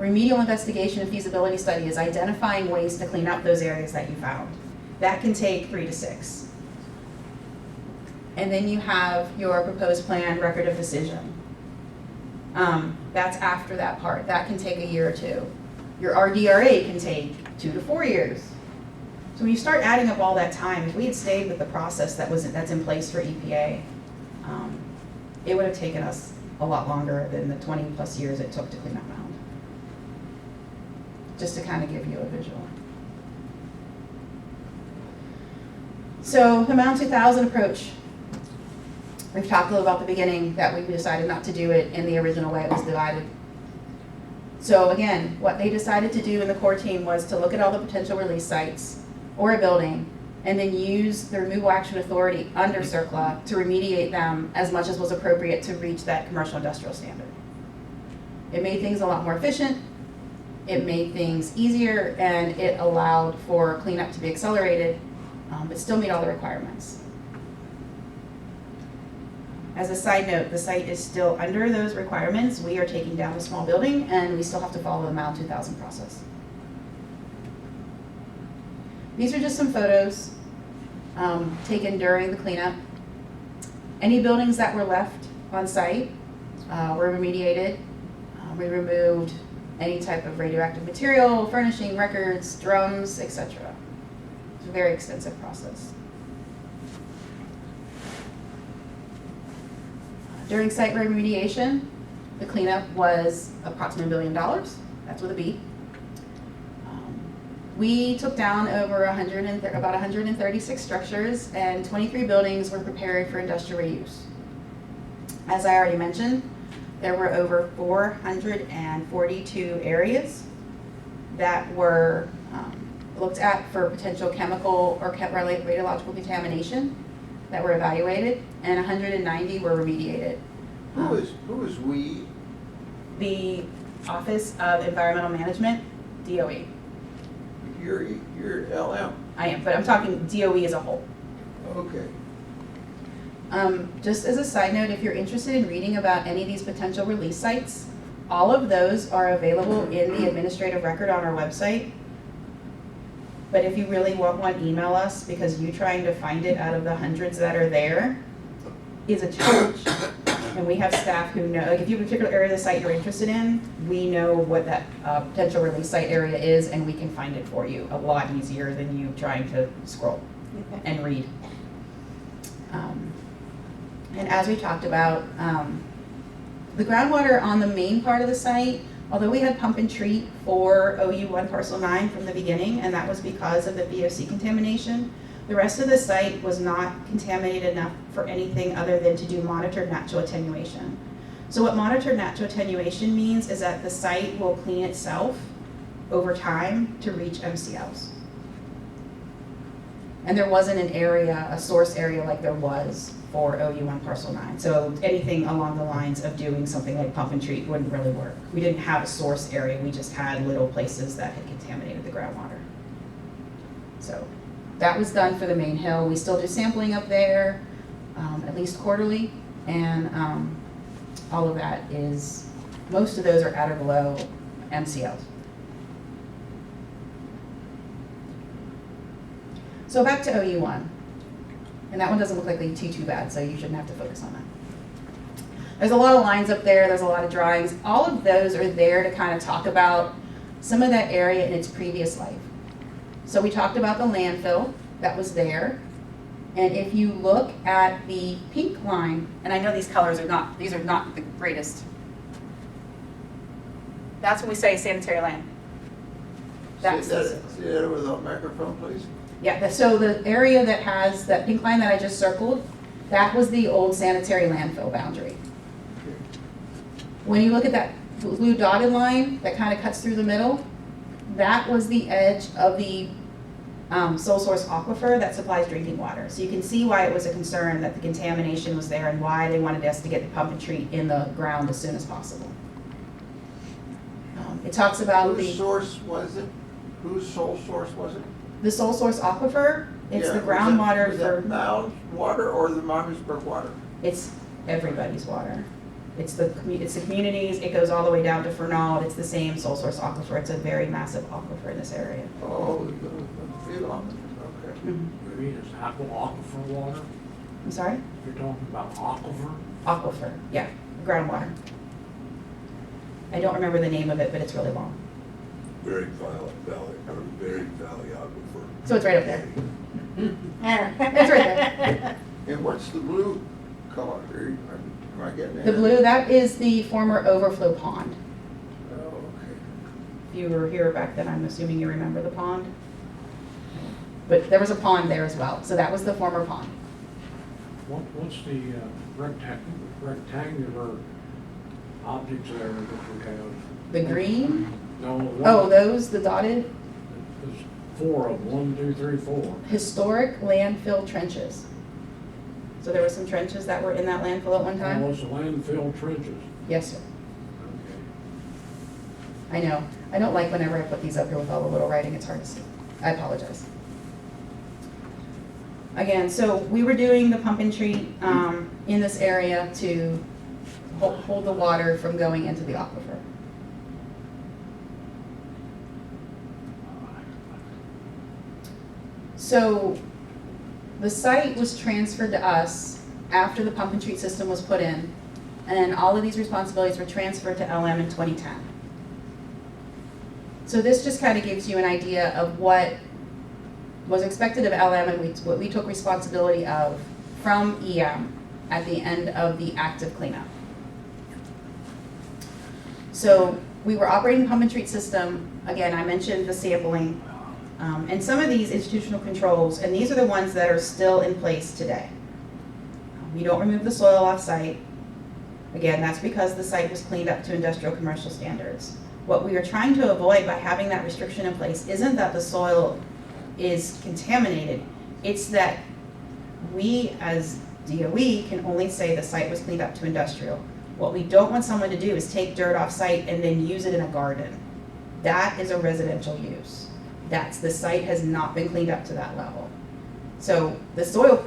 Remedial investigation and feasibility study is identifying ways to clean up those areas that you found. That can take 3 to 6. And then you have your proposed plan, record of decision. That's after that part. That can take a year or 2. Your RDRA can take 2 to 4 years. So when you start adding up all that time, if we had stayed with the process that's in place for EPA, it would have taken us a lot longer than the 20 plus years it took to clean up Mound. Just to kind of give you a visual. So the Mound 2000 approach. We've talked a little about the beginning that we decided not to do it in the original way it was divided. So again, what they decided to do in the core team was to look at all the potential release sites or a building and then use the removal action authority under CERCLA to remediate them as much as was appropriate to reach that commercial industrial standard. It made things a lot more efficient, it made things easier, and it allowed for cleanup to be accelerated, but still meet all the requirements. As a side note, the site is still under those requirements. We are taking down a small building and we still have to follow the Mound 2000 process. These are just some photos taken during the cleanup. Any buildings that were left on site were remediated. We removed any type of radioactive material, furnishing, records, drums, etc. It's a very extensive process. During site remediation, the cleanup was approximately $1 billion. That's with a B. We took down over about 136 structures, and 23 buildings were prepared for industrial reuse. As I already mentioned, there were over 442 areas that were looked at for potential chemical or radiological contamination that were evaluated, and 190 were remediated. Who is we? The Office of Environmental Management, DOE. You're LM. I am, but I'm talking DOE as a whole. Okay. Just as a side note, if you're interested in reading about any of these potential release sites, all of those are available in the administrative record on our website. But if you really want one, email us, because you trying to find it out of the hundreds that are there is a challenge. And we have staff who know, like if you have a particular area of the site you're interested in, we know what that potential release site area is, and we can find it for you a lot easier than you trying to scroll and read. And as we talked about, the groundwater on the main part of the site, although we had pump and treat for OU1 parcel 9 from the beginning, and that was because of the VOC contamination, the rest of the site was not contaminated enough for anything other than to do monitored natural attenuation. So what monitored natural attenuation means is that the site will clean itself over time to reach MCLs. And there wasn't an area, a source area like there was for OU1 parcel 9. So anything along the lines of doing something like pump and treat wouldn't really work. We didn't have a source area, we just had little places that had contaminated the groundwater. So that was done for the main hill. We still do sampling up there, at least quarterly, and all of that is, most of those are at or below MCLs. So back to OU1, and that one doesn't look like too bad, so you shouldn't have to focus on that. There's a lot of lines up there, there's a lot of drawings. All of those are there to kind of talk about some of that area in its previous life. So we talked about the landfill that was there, and if you look at the pink line, and I know these colors are not, these are not the greatest. That's when we say sanitary land. That's See that over the microphone, please? yeah, so the area that has that pink line that I just circled, that was the old sanitary landfill boundary. When you look at that blue dotted line that kind of cuts through the middle, that was the edge of the sole source aquifer that supplies drinking water. So you can see why it was a concern that the contamination was there and why they wanted us to get the pump and treat in the ground as soon as possible. It talks about Whose source was it? Whose sole source was it? the sole source aquifer. It's Yeah, the was groundwater was for, that Mound water or the Martinsburg water? it's everybody's water. It's the communities, it goes all the way down to Fernald, it's the same sole source aquifer, it's a very massive aquifer in this area. Oh, the kilometers, okay. Mhm. I mean, it's aquifer water? I'm sorry? You're talking about aquifer? Aquifer, yeah, groundwater. I don't remember the name of it, but it's really long. Very very valley aquifer. So it's right up there. It's right there. And what's the blue color? Am I getting that? The blue, that is the former overflow pond. Oh, okay. If you were here back then, I'm assuming you remember the pond. But there was a pond there as well, so that was the former pond. What's the rectangular objects there that we have? The green, No. oh, those, the dotted, There's 4 of them, 1, 2, 3, 4. historic landfill trenches. So there were some trenches that were in that landfill at one Oh, time? it's landfill trenches. Yes, sir. Okay. I know. I don't like whenever I put these up here with all the little writing, it's hard to see. I apologize. Again, so we were doing the pump and treat in this area to hold the water from going into the aquifer. So the site was transferred to us after the pump and treat system was put in, and all of these responsibilities were transferred to LM in 2010. So this just kind of gives you an idea of what was expected of LM and what we took responsibility of from EM at the end of the active cleanup. So we were operating the pump and treat system. Again, I mentioned the sampling. And some of these institutional controls, and these are the ones that are still in place today. We don't remove the soil off site. Again, that's because the site was cleaned up to industrial commercial standards. What we are trying to avoid by having that restriction in place isn't that the soil is contaminated. It's that we as DOE can only say the site was cleaned up to industrial. What we don't want someone to do is take dirt off site and then use it in a garden. That is a residential use. The site has not been cleaned up to that level. So the soil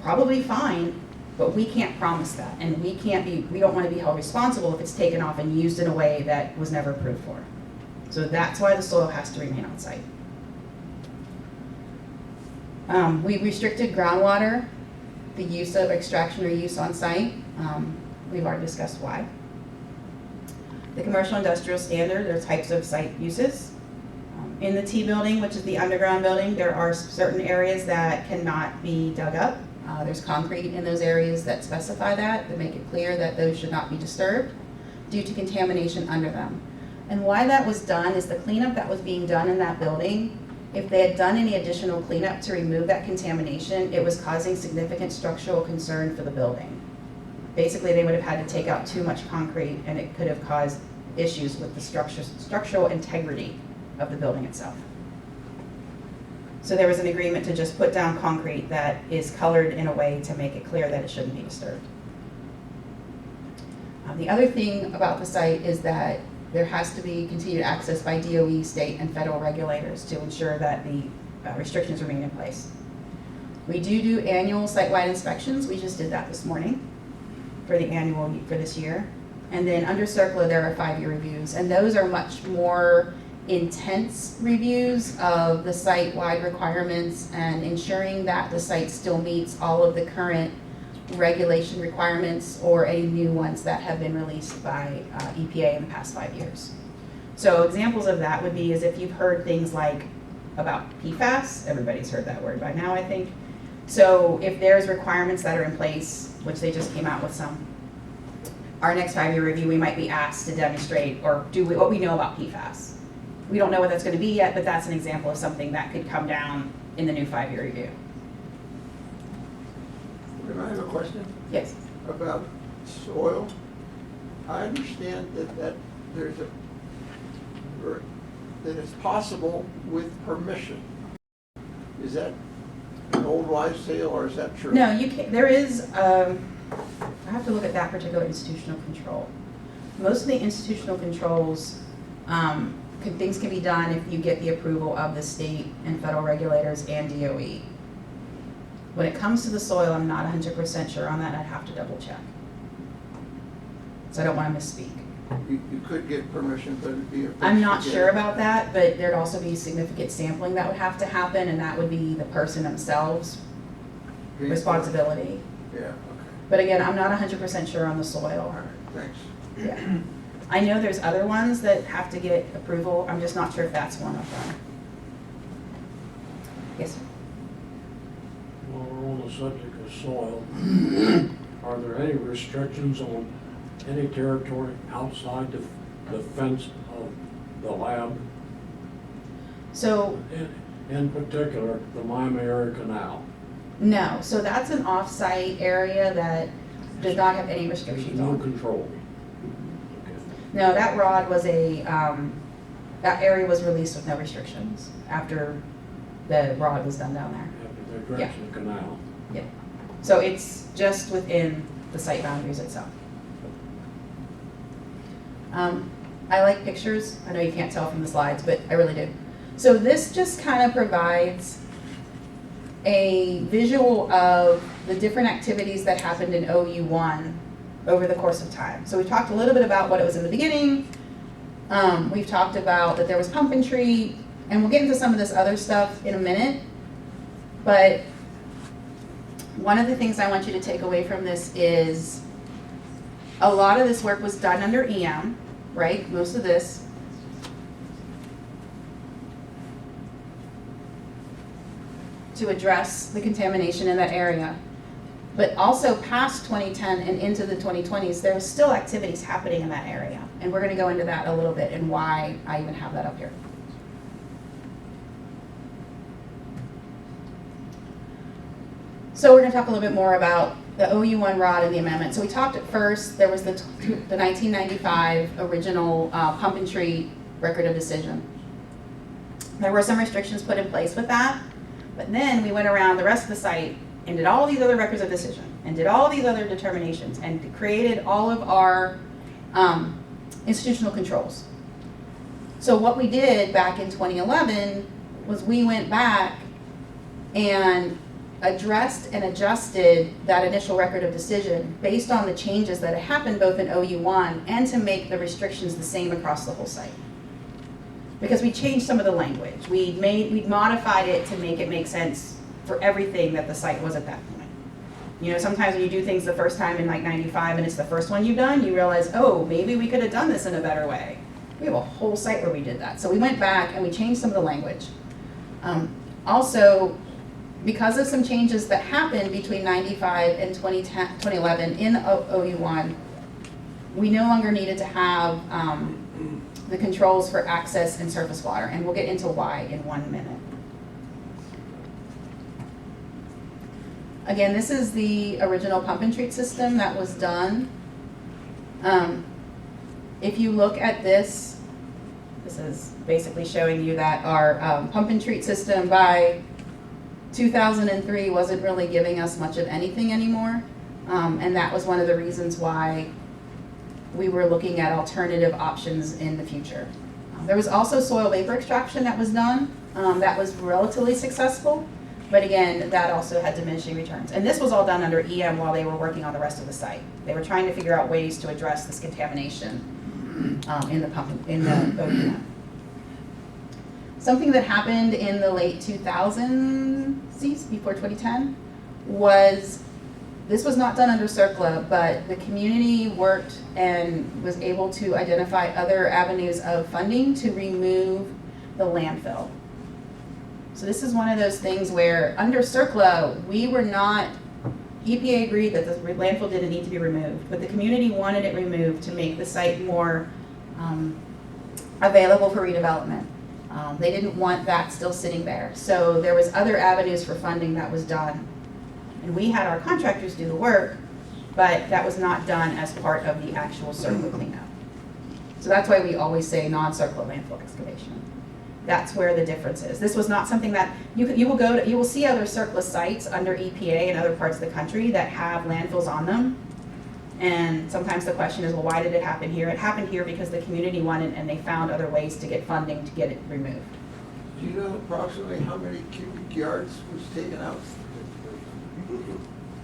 probably fine, but we can't promise that. And we don't want to be held responsible if it's taken off and used in a way that was never approved for. So that's why the soil has to remain on site. We restricted groundwater, the use of extraction or use on site. We've already discussed why. The commercial industrial standard, there are types of site uses. In the T building, which is the underground building, there are certain areas that cannot be dug up. There's concrete in those areas that specify that make it clear that those should not be disturbed due to contamination under them. And why that was done is the cleanup that was being done in that building, if they had done any additional cleanup to remove that contamination, it was causing significant structural concern for the building. Basically, they would have had to take out too much concrete and it could have caused issues with the structural integrity of the building itself. So there was an agreement to just put down concrete that is colored in a way to make it clear that it shouldn't be disturbed. The other thing about the site is that there has to be continued access by DOE, state, and federal regulators to ensure that the restrictions remain in place. We do annual site-wide inspections. We just did that this morning for the annual for this year. And then under CERCLA, there are 5-year reviews, and those are much more intense reviews of the site-wide requirements and ensuring that the site still meets all of the current regulation requirements or any new ones that have been released by EPA in the past 5 years. So examples of that would be as if you've heard things like about PFAS, everybody's heard that word by now, I think. So if there's requirements that are in place, which they just came out with some, our next 5-year review, we might be asked to demonstrate or do what we know about PFAS. We don't know what that's going to be yet, but that's an example of something that could come down in the new 5-year review. Can I have a question Yes. about soil? I understand that that it's possible with permission. Is that an old wives' tale or is that true? No, you can't. There is, I have to look at that particular institutional control. Most of the institutional controls, things can be done if you get the approval of the state and federal regulators and DOE. When it comes to the soil, I'm not 100% sure on that. I'd have to double check. So I don't want to misspeak. You could get permission, but it'd be a. I'm not bitch to sure get. about that, but there'd also be significant sampling that would have to happen, and that would be the person themselves' responsibility. Yeah, okay, But again, I'm not 100% sure on the all soil. right, thanks. Yeah. I know there's other ones that have to get approval. I'm just not sure if that's one of them. Yes, sir. While we're on the subject of soil, are there any restrictions on any territory outside the fence of the lab? So, In particular, the Miami Area Canal? no. So that's an off-site area that does not have any There's restrictions no on. control. No, that rod was that area was released with no restrictions after the rod was done down there. After they dredge the canal. Yeah. So it's just within the site boundaries itself. I like pictures. I know you can't tell from the slides, but I really do. So this just kind of provides a visual of the different activities that happened in OU1 over the course of time. So we talked a little bit about what it was in the beginning. We've talked about that there was pump and treat, and we'll get into some of this other stuff in a minute. But one of the things I want you to take away from this is a lot of this work was done under EM, right? Most of this. To address the contamination in that area. But also past 2010 and into the 2020s, there was still activities happening in that area. And we're going to go into that a little bit and why I even have that up here. So we're going to talk a little bit more about the OU1 rod and the amendment. So we talked at first, there was the 1995 original pump and treat record of decision. There were some restrictions put in place with that, but then we went around the rest of the site and did all these other records of decision and did all these other determinations and created all of our institutional controls. So what we did back in 2011 was we went back and addressed and adjusted that initial record of decision based on the changes that had happened both in OU1 and to make the restrictions the same across the whole site. Because we changed some of the language. We modified it to make it make sense for everything that the site was at that point. You know, sometimes when you do things the first time in like 95 and it's the first one you've done, you realize, oh, maybe we could have done this in a better way. We have a whole site where we did that. So we went back and we changed some of the language. Also, because of some changes that happened between 95 and 2011 in OU1, we no longer needed to have the controls for access and surface water, and we'll get into why in 1 minute. Again, this is the original pump and treat system that was done. If you look at this, this is basically showing you that our pump and treat system by 2003 wasn't really giving us much of anything anymore, and that was one of the reasons why we were looking at alternative options in the future. There was also soil vapor extraction that was done. That was relatively successful, but again, that also had diminishing returns. And this was all done under EM while they were working on the rest of the site. They were trying to figure out ways to address this contamination in the OU1. Something that happened in the late 2000s, before 2010, was this was not done under CERCLA, but the community worked and was able to identify other avenues of funding to remove the landfill. So this is one of those things where under CERCLA, we were not, EPA agreed that the landfill didn't need to be removed, but the community wanted it removed to make the site more available for redevelopment. They didn't want that still sitting there. So there was other avenues for funding that was done. And we had our contractors do the work, but that was not done as part of the actual CERCLA cleanup. So that's why we always say non-CERCLA landfill excavation. That's where the difference is. This was not something that you will see other CERCLA sites under EPA in other parts of the country that have landfills on them. And sometimes the question is, well, why did it happen here? It happened here because the community wanted and they found other ways to get funding to get it removed. Do you know approximately how many cubic yards was taken out?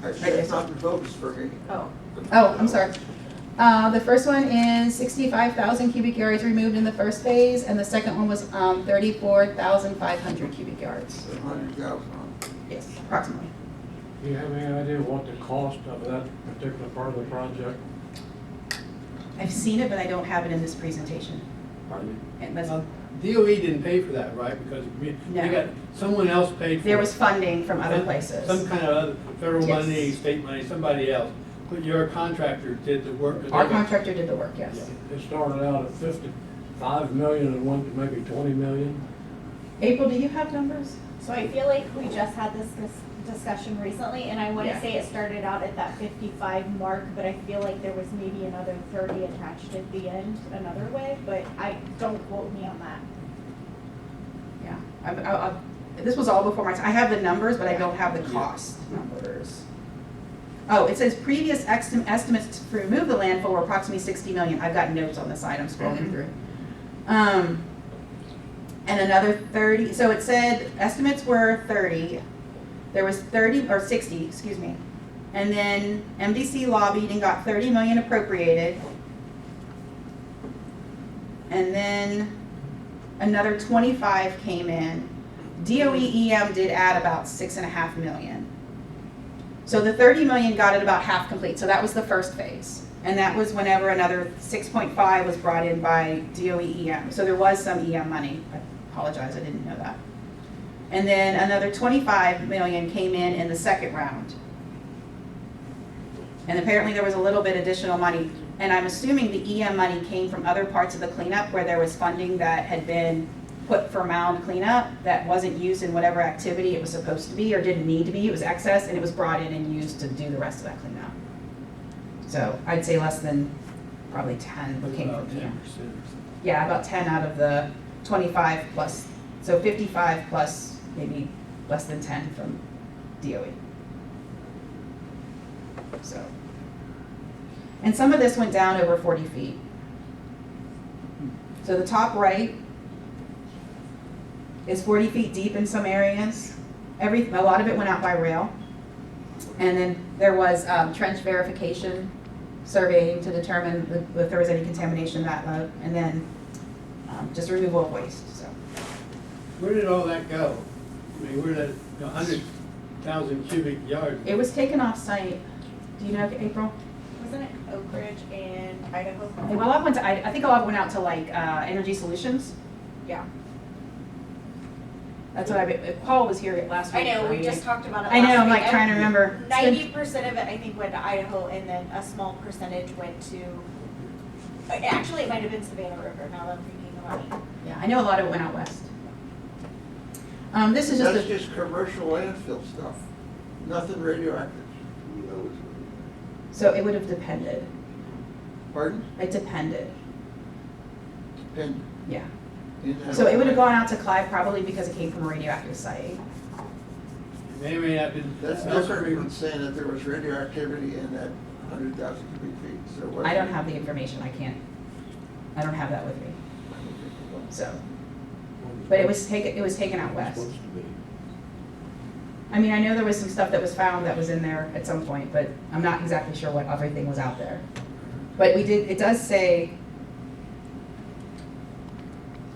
Actually, that's not the focus for me. Oh, I'm sorry. The first one is 65,000 cubic yards removed in the first phase, and the second one was 34,500 cubic yards. 100,000. Yes, approximately. Do you have any idea what the cost of that particular part of the project? I've seen it, but I don't have it in this presentation. Pardon me? And that's- DOE didn't pay for that, right? Because No. we got, someone else paid for it. There was funding from other Some places. kind of other federal Yes. money, state money, somebody else. But your contractor did the work. Our contractor did the work, yes. It started out at 55 million and went to maybe 20 million. April, do you have numbers? So I feel like we just had this discussion recently, and I want Yeah. to say it started out at that 55 mark, but I feel like there was maybe another 30 attached at the end another way, but don't quote me on that. Yeah. This was all before my time. I have the numbers, but I don't have the cost numbers. Oh, it says previous estimates to remove the landfill were approximately 60 million. I've got notes on the side, I'm scrolling through. And another 30, so it said estimates were 30. There was 30, or 60, excuse me. And then MDC lobbied and got 30 million appropriated. And then another 25 came in. DOE EM did add about 6.5 million. So the 30 million got it about half complete. So that was the first phase. And that was whenever another 6.5 was brought in by DOE EM. So there was some EM money. I apologize, I didn't know that. And then another 25 million came in the second round. And apparently there was a little bit additional money. And I'm assuming the EM money came from other parts of the cleanup where there was funding that had been put for mound cleanup that wasn't used in whatever activity it was supposed to be or didn't need to be. It was excess and it was brought in and used to do the rest of that cleanup. So I'd say less than probably 10 came About from 10% or EM. something. Yeah, about 10 out of the 25 plus, so 55 plus maybe less than 10 from DOE. So, and some of this went down over 40 feet. So the top right is 40 feet deep in some areas. A lot of it went out by rail. And then there was trench verification surveying to determine if there was any contamination that low, and then just removal of waste, so. Where did all that go? I mean, where did 100,000 cubic yards? It was taken off site. Do you know, April? Wasn't it Oak Ridge and Idaho? Well, I think a lot went out to like Energy Solutions. Yeah. That's what Paul was here last I week. know, we right? just talked about it I last know, I'm week. like trying to remember. 90% of it, I think, went to Idaho, and then a small percentage went to, actually, it might have been Savannah River, now that I'm thinking about it. Yeah, I know a lot of it went out west. This is just That's a, just commercial landfill stuff, nothing radioactive. so it would have depended. Pardon? It depended, Depend. yeah. in So it would have gone out to Clive probably because it came from a radioactive site. They may have been. That's different from saying that there was radioactivity in that 100,000 cubic feet, so what? I don't have the information, I don't have that with me, so. But it was taken out west. Supposed to be. I mean, I know there was some stuff that was found that was in there at some point, but I'm not exactly sure what everything was out there. But it does say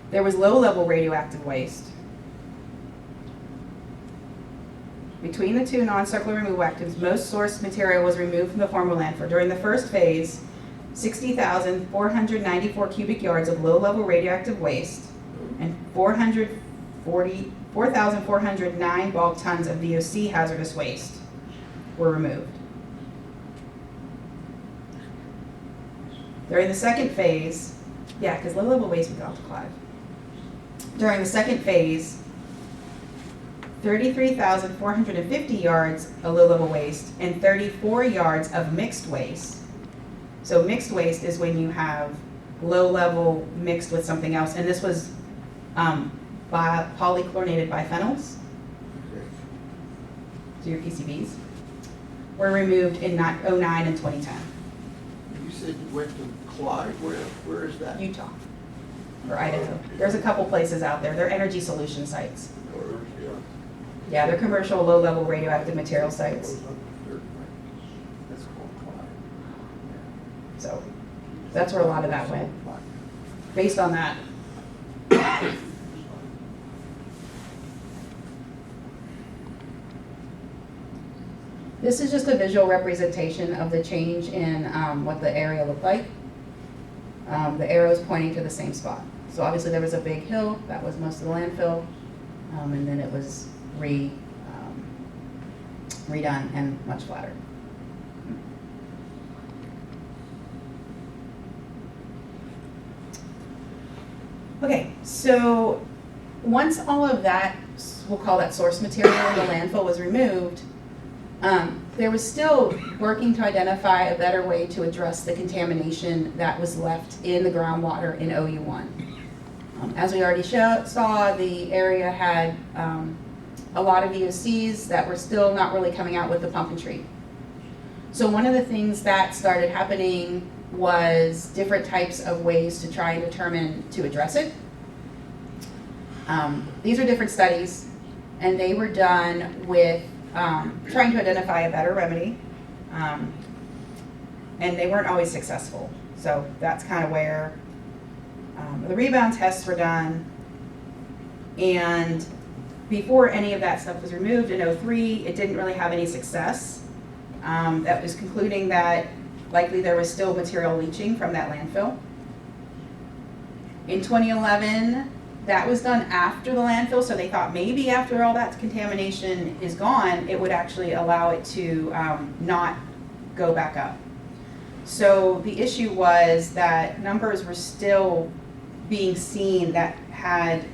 there was low-level radioactive waste. Between the two non-circular removal activities, most source material was removed from the former landfill. During the first phase, 60,494 cubic yards of low-level radioactive waste and 4,409 bulk tons of VOC hazardous waste were removed. During the second phase, yeah, because low-level waste would go out to Clive. During the second phase, 33,450 yards of low-level waste and 34 yards of mixed waste. So mixed waste is when you have low-level mixed with something else, and this was polychlorinated biphenyls, so your PCBs, were removed in 2009 and 2010. You said you went to Clyde, where is that? Utah or Idaho. There's a couple places out there. They're energy solution sites. Yeah, they're commercial low-level radioactive material sites. That's called Clyde. So That's where a lot of that went, based on that. This is just a visual representation of the change in what the area looked like. The arrow is pointing to the same spot. So obviously there was a big hill, that was most of the landfill, and then it was redone and much flatter. Okay, so once all of that, we'll call that source material in the landfill was removed, there was still working to identify a better way to address the contamination that was left in the groundwater in OU1. As we already saw, the area had a lot of VOCs that were still not really coming out with the pump and treat. So one of the things that started happening was different types of ways to try and determine to address it. These are different studies, and they were done with trying to identify a better remedy, and they weren't always successful. So that's kind of where the rebound tests were done, and before any of that stuff was removed in '03, it didn't really have any success. That was concluding that likely there was still material leaching from that landfill. In 2011, that was done after the landfill, so they thought maybe after all that contamination is gone, it would actually allow it to not go back up. So the issue was that numbers were still being seen that had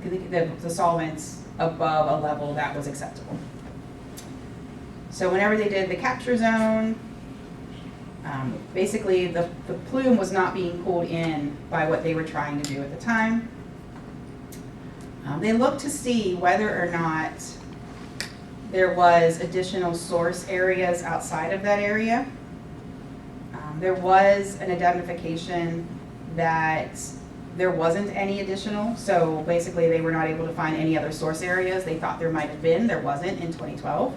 the solvents above a level that was acceptable. So whenever they did the capture zone, basically the plume was not being pulled in by what they were trying to do at the time. They looked to see whether or not there was additional source areas outside of that area. There was an identification that there wasn't any additional, so basically they were not able to find any other source areas. They thought there might have been, there wasn't in 2012.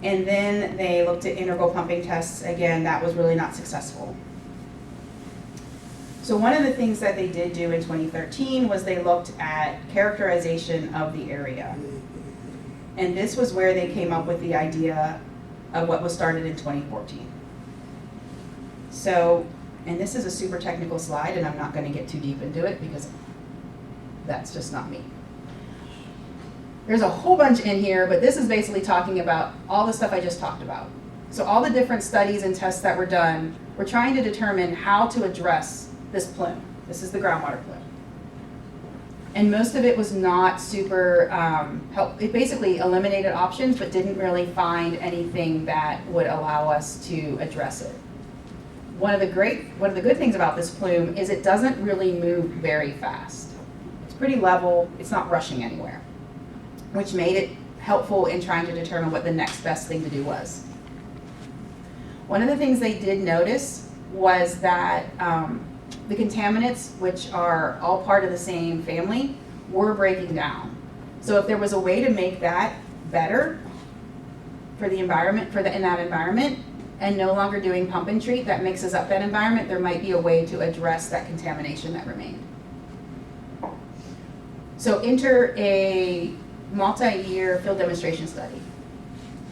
And then they looked at integral pumping tests. Again, that was really not successful. So one of the things that they did do in 2013 was they looked at characterization of the area. And this was where they came up with the idea of what was started in 2014. So, and this is a super technical slide, and I'm not going to get too deep into it because that's just not me. There's a whole bunch in here, but this is basically talking about all the stuff I just talked about. So all the different studies and tests that were done were trying to determine how to address this plume. This is the groundwater plume. And most of it was not super it basically eliminated options, but didn't really find anything that would allow us to address it. One of the good things about this plume is it doesn't really move very fast. It's pretty level, it's not rushing anywhere, which made it helpful in trying to determine what the next best thing to do was. One of the things they did notice was that the contaminants, which are all part of the same family, were breaking down. So if there was a way to make that better for the environment, in that environment, and no longer doing pump and treat that mixes up that environment, there might be a way to address that contamination that remained. So enter a multi-year field demonstration study.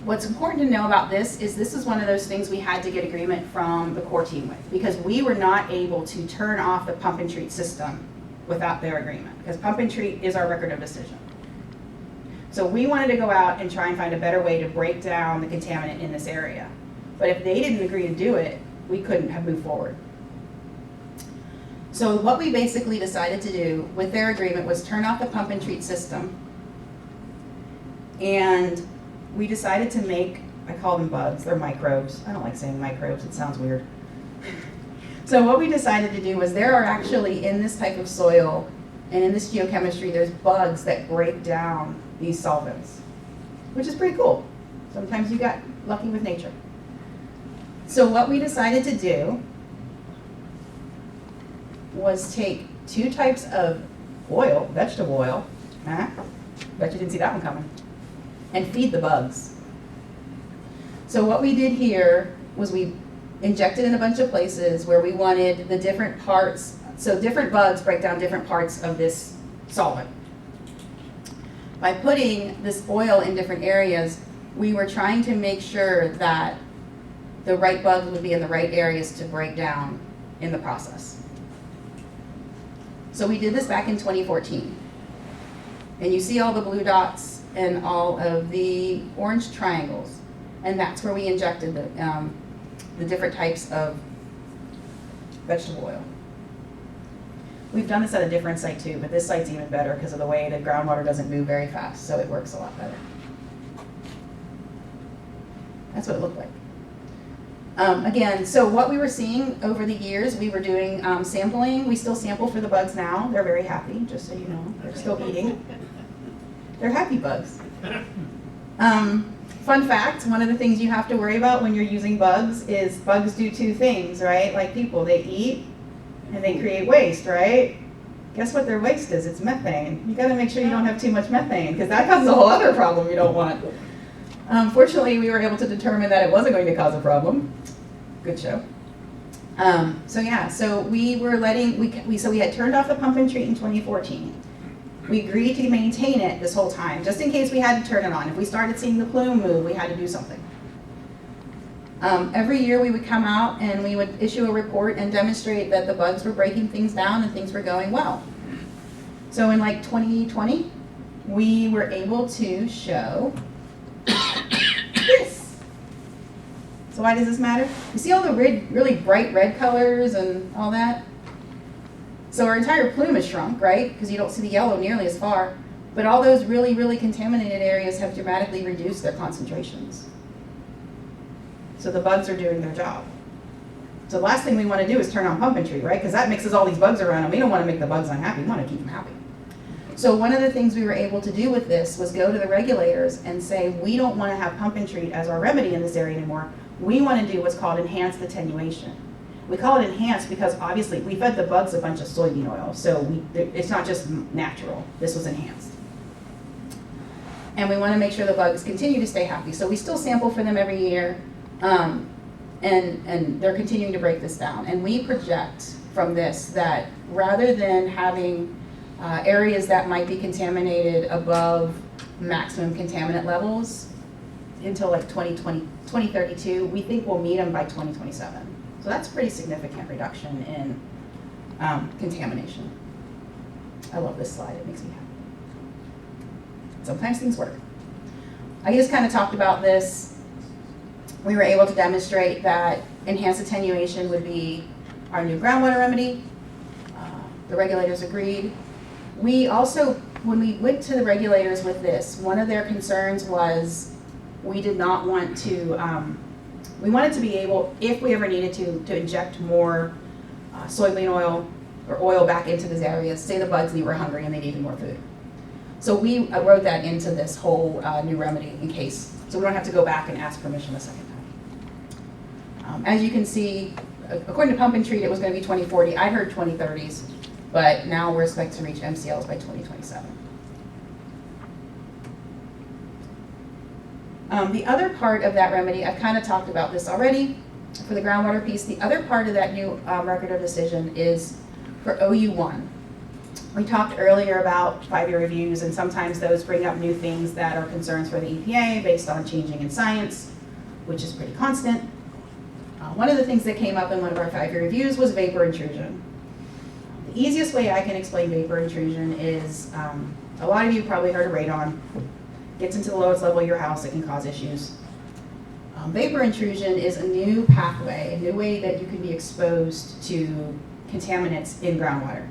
What's important to know about this is one of those things we had to get agreement from the core team with, because we were not able to turn off the pump and treat system without their agreement, because pump and treat is our record of decision. So we wanted to go out and try and find a better way to break down the contaminant in this area. But if they didn't agree to do it, we couldn't have moved forward. So what we basically decided to do with their agreement was turn off the pump and treat system, and we decided to make, I call them bugs, they're microbes. I don't like saying microbes, it sounds weird. So what we decided to do was there are actually in this type of soil and in this geochemistry, there's bugs that break down these solvents, which is pretty cool. Sometimes you got lucky with nature. So what we decided to do was take two types of oil, vegetable oil, bet you didn't see that one coming, and feed the bugs. So what we did here was we injected in a bunch of places where we wanted the different parts, so different bugs break down different parts of this solvent. By putting this oil in different areas, we were trying to make sure that the right bugs would be in the right areas to break down in the process. So we did this back in 2014. And you see all the blue dots and all of the orange triangles. And that's where we injected the different types of vegetable oil. We've done this at a different site too, but this site's even better because of the way the groundwater doesn't move very fast, so it works a lot better. That's what it looked like. Again, so what we were seeing over the years, we were doing sampling. We still sample for the bugs now. They're very happy, just so you know. They're still eating. They're happy bugs. Fun fact, one of the things you have to worry about when you're using bugs is bugs do two things, right? Like people, they eat and they create waste, right? Guess what their waste is? It's methane. You gotta make sure you don't have too much methane because that causes a whole other problem you don't want. Fortunately, we were able to determine that it wasn't going to cause a problem. Good show. So we were letting, we had turned off the pump and treat in 2014. We agreed to maintain it this whole time, just in case we had to turn it on. If we started seeing the plume move, we had to do something. Every year we would come out and we would issue a report and demonstrate that the bugs were breaking things down and things were going well. So in like 2020, we were able to show this. So why does this matter? You see all the really bright red colors and all that? So our entire plume is shrunk, right? Because you don't see the yellow nearly as far. But all those really, really contaminated areas have dramatically reduced their concentrations. So the bugs are doing their job. So the last thing we want to do is turn on pump and treat, right? Because that mixes all these bugs around and we don't want to make the bugs unhappy. We want to keep them happy. So one of the things we were able to do with this was go to the regulators and say, we don't want to have pump and treat as our remedy in this area anymore. We want to do what's called enhanced attenuation. We call it enhanced because obviously we fed the bugs a bunch of soybean oil, so it's not just natural. This was enhanced. And we want to make sure the bugs continue to stay happy. So we still sample for them every year, and they're continuing to break this down. And we project from this that rather than having areas that might be contaminated above maximum contaminant levels until like 2032, we think we'll meet them by 2027. So that's a pretty significant reduction in contamination. I love this slide, it makes me happy. Sometimes things work. I just kind of talked about this. We were able to demonstrate that enhanced attenuation would be our new groundwater remedy. The regulators agreed. We also, when we went to the regulators with this, one of their concerns was we did not want to, we wanted to be able, if we ever needed to inject more soybean oil or oil back into these areas, say the bugs were hungry and they needed more food. So we wrote that into this whole new remedy in case, so we don't have to go back and ask permission a second time. As you can see, according to pump and treat, it was going to be 2040. I heard 2030s, but now we're expected to reach MCLs by 2027. The other part of that remedy, I've kind of talked about this already for the groundwater piece. The other part of that new record of decision is for OU1. We talked earlier about 5-year reviews, and sometimes those bring up new things that are concerns for the EPA based on changing in science, which is pretty constant. One of the things that came up in one of our 5-year reviews was vapor intrusion. The easiest way I can explain vapor intrusion is, a lot of you probably heard of radon. Gets into the lowest level of your house, it can cause issues. Vapor intrusion is a new pathway, a new way that you can be exposed to contaminants in groundwater.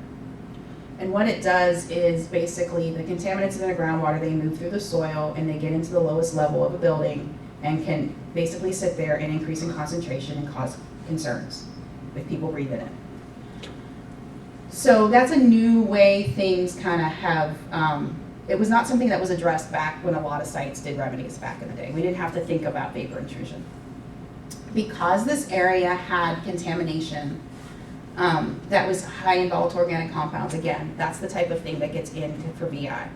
And what it does is basically the contaminants in the groundwater, they move through the soil and they get into the lowest level of a building and can basically sit there and increase in concentration and cause concerns if people breathe in it. So that's a new way things kind of have, it was not something that was addressed back when a lot of sites did remedies back in the day. We didn't have to think about vapor intrusion. Because this area had contamination that was high in volatile organic compounds, again, that's the type of thing that gets in for VI.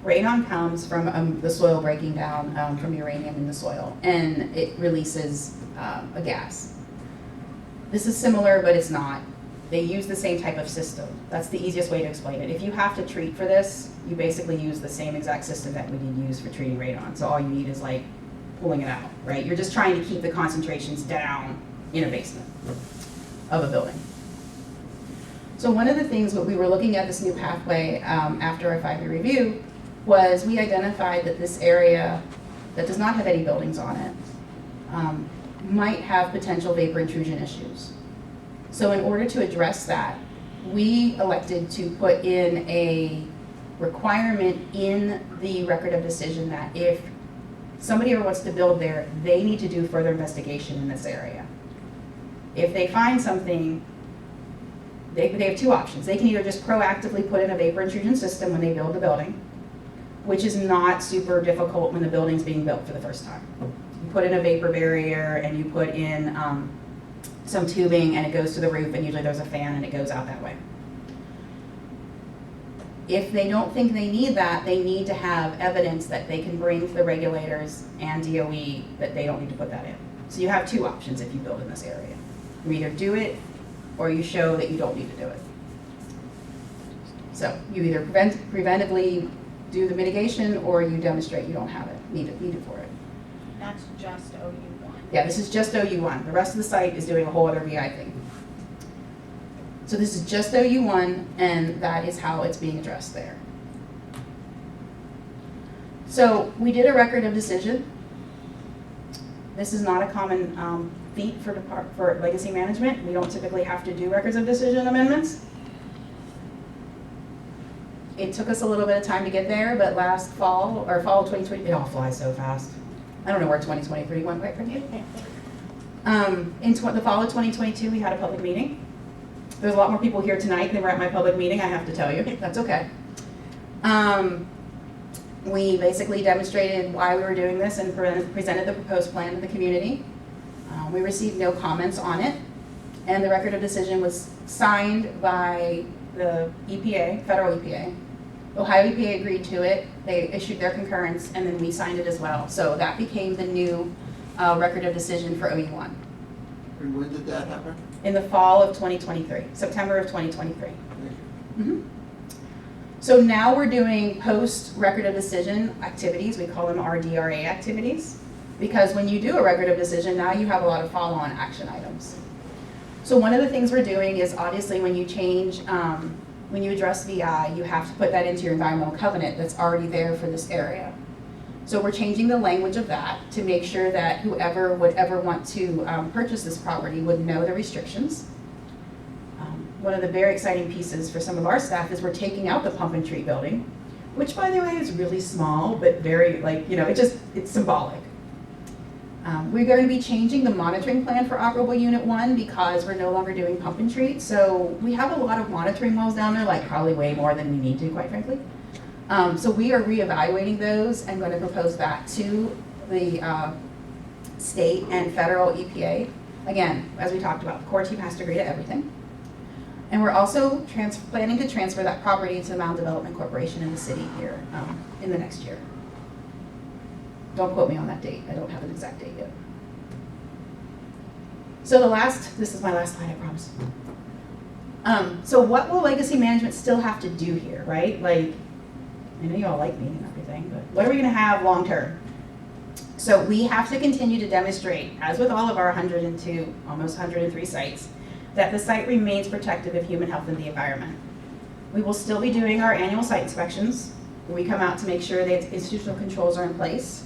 Radon comes from the soil breaking down from uranium in the soil, and it releases a gas. This is similar, but it's not. They use the same type of system. That's the easiest way to explain it. If you have to treat for this, you basically use the same exact system that we did use for treating radon. So all you need is like pulling it out, right? You're just trying to keep the concentrations down in a basement of a building. So one of the things that we were looking at this new pathway after our 5-year review was we identified that this area that does not have any buildings on it might have potential vapor intrusion issues. So in order to address that, we elected to put in a requirement in the record of decision that if somebody ever wants to build there, they need to do further investigation in this area. If they find something, they have two options. They can either just proactively put in a vapor intrusion system when they build the building, which is not super difficult when the building's being built for the first time. You put in a vapor barrier and you put in some tubing and it goes to the roof, and usually there's a fan and it goes out that way. If they don't think they need that, they need to have evidence that they can bring to the regulators and DOE that they don't need to put that in. So you have two options if you build in this area. You either do it or you show that you don't need to do it. So you either preventively do the mitigation or you demonstrate you don't have it, need it for it. That's just OU1. Yeah, this is just OU1. The rest of the site is doing a whole other VI thing. So this is just OU1, and that is how it's being addressed there. So we did a record of decision. This is not a common feat for legacy management. We don't typically have to do records of decision amendments. It took us a little bit of time to get there, but last fall, or fall of 2020, it all flies so fast. I don't know where 2023 went quite frankly. In the fall of 2022, we had a public meeting. There's a lot more people here tonight than were at my public meeting, I have to tell you. That's okay. We basically demonstrated why we were doing this and presented the proposed plan to the community. We received no comments on it, and the record of decision was signed by the EPA, federal EPA. Ohio EPA agreed to it, they issued their concurrence, and then we signed it as well. So that became the new record of decision for OU1. And when did that happen? In the fall of 2023, September of 2023. So now we're doing post-record of decision activities. We call them RDRA activities, because when you do a record of decision, now you have a lot of follow-on action items. So one of the things we're doing is obviously when you change, when you address VI, you have to put that into your environmental covenant that's already there for this area. So we're changing the language of that to make sure that whoever would ever want to purchase this property would know the restrictions. One of the very exciting pieces for some of our staff is we're taking out the pump and treat building, which by the way is really small, but very it's symbolic. We're going to be changing the monitoring plan for operable unit 1 because we're no longer doing pump and treat. So we have a lot of monitoring wells down there, like probably way more than we need to, quite frankly. So we are reevaluating those and going to propose that to the state and federal EPA. Again, as we talked about, the core team has to agree to everything. And we're also planning to transfer that property to the Mound Development Corporation in the city here in the next year. Don't quote me on that date. I don't have an exact date yet. So this is my last slide, I promise. So what will legacy management still have to do here, right? Like, I know you all like me and everything, but what are we gonna have long term? So we have to continue to demonstrate, as with all of our 102, almost 103 sites, that the site remains protective of human health and the environment. We will still be doing our annual site inspections, where we come out to make sure that institutional controls are in place.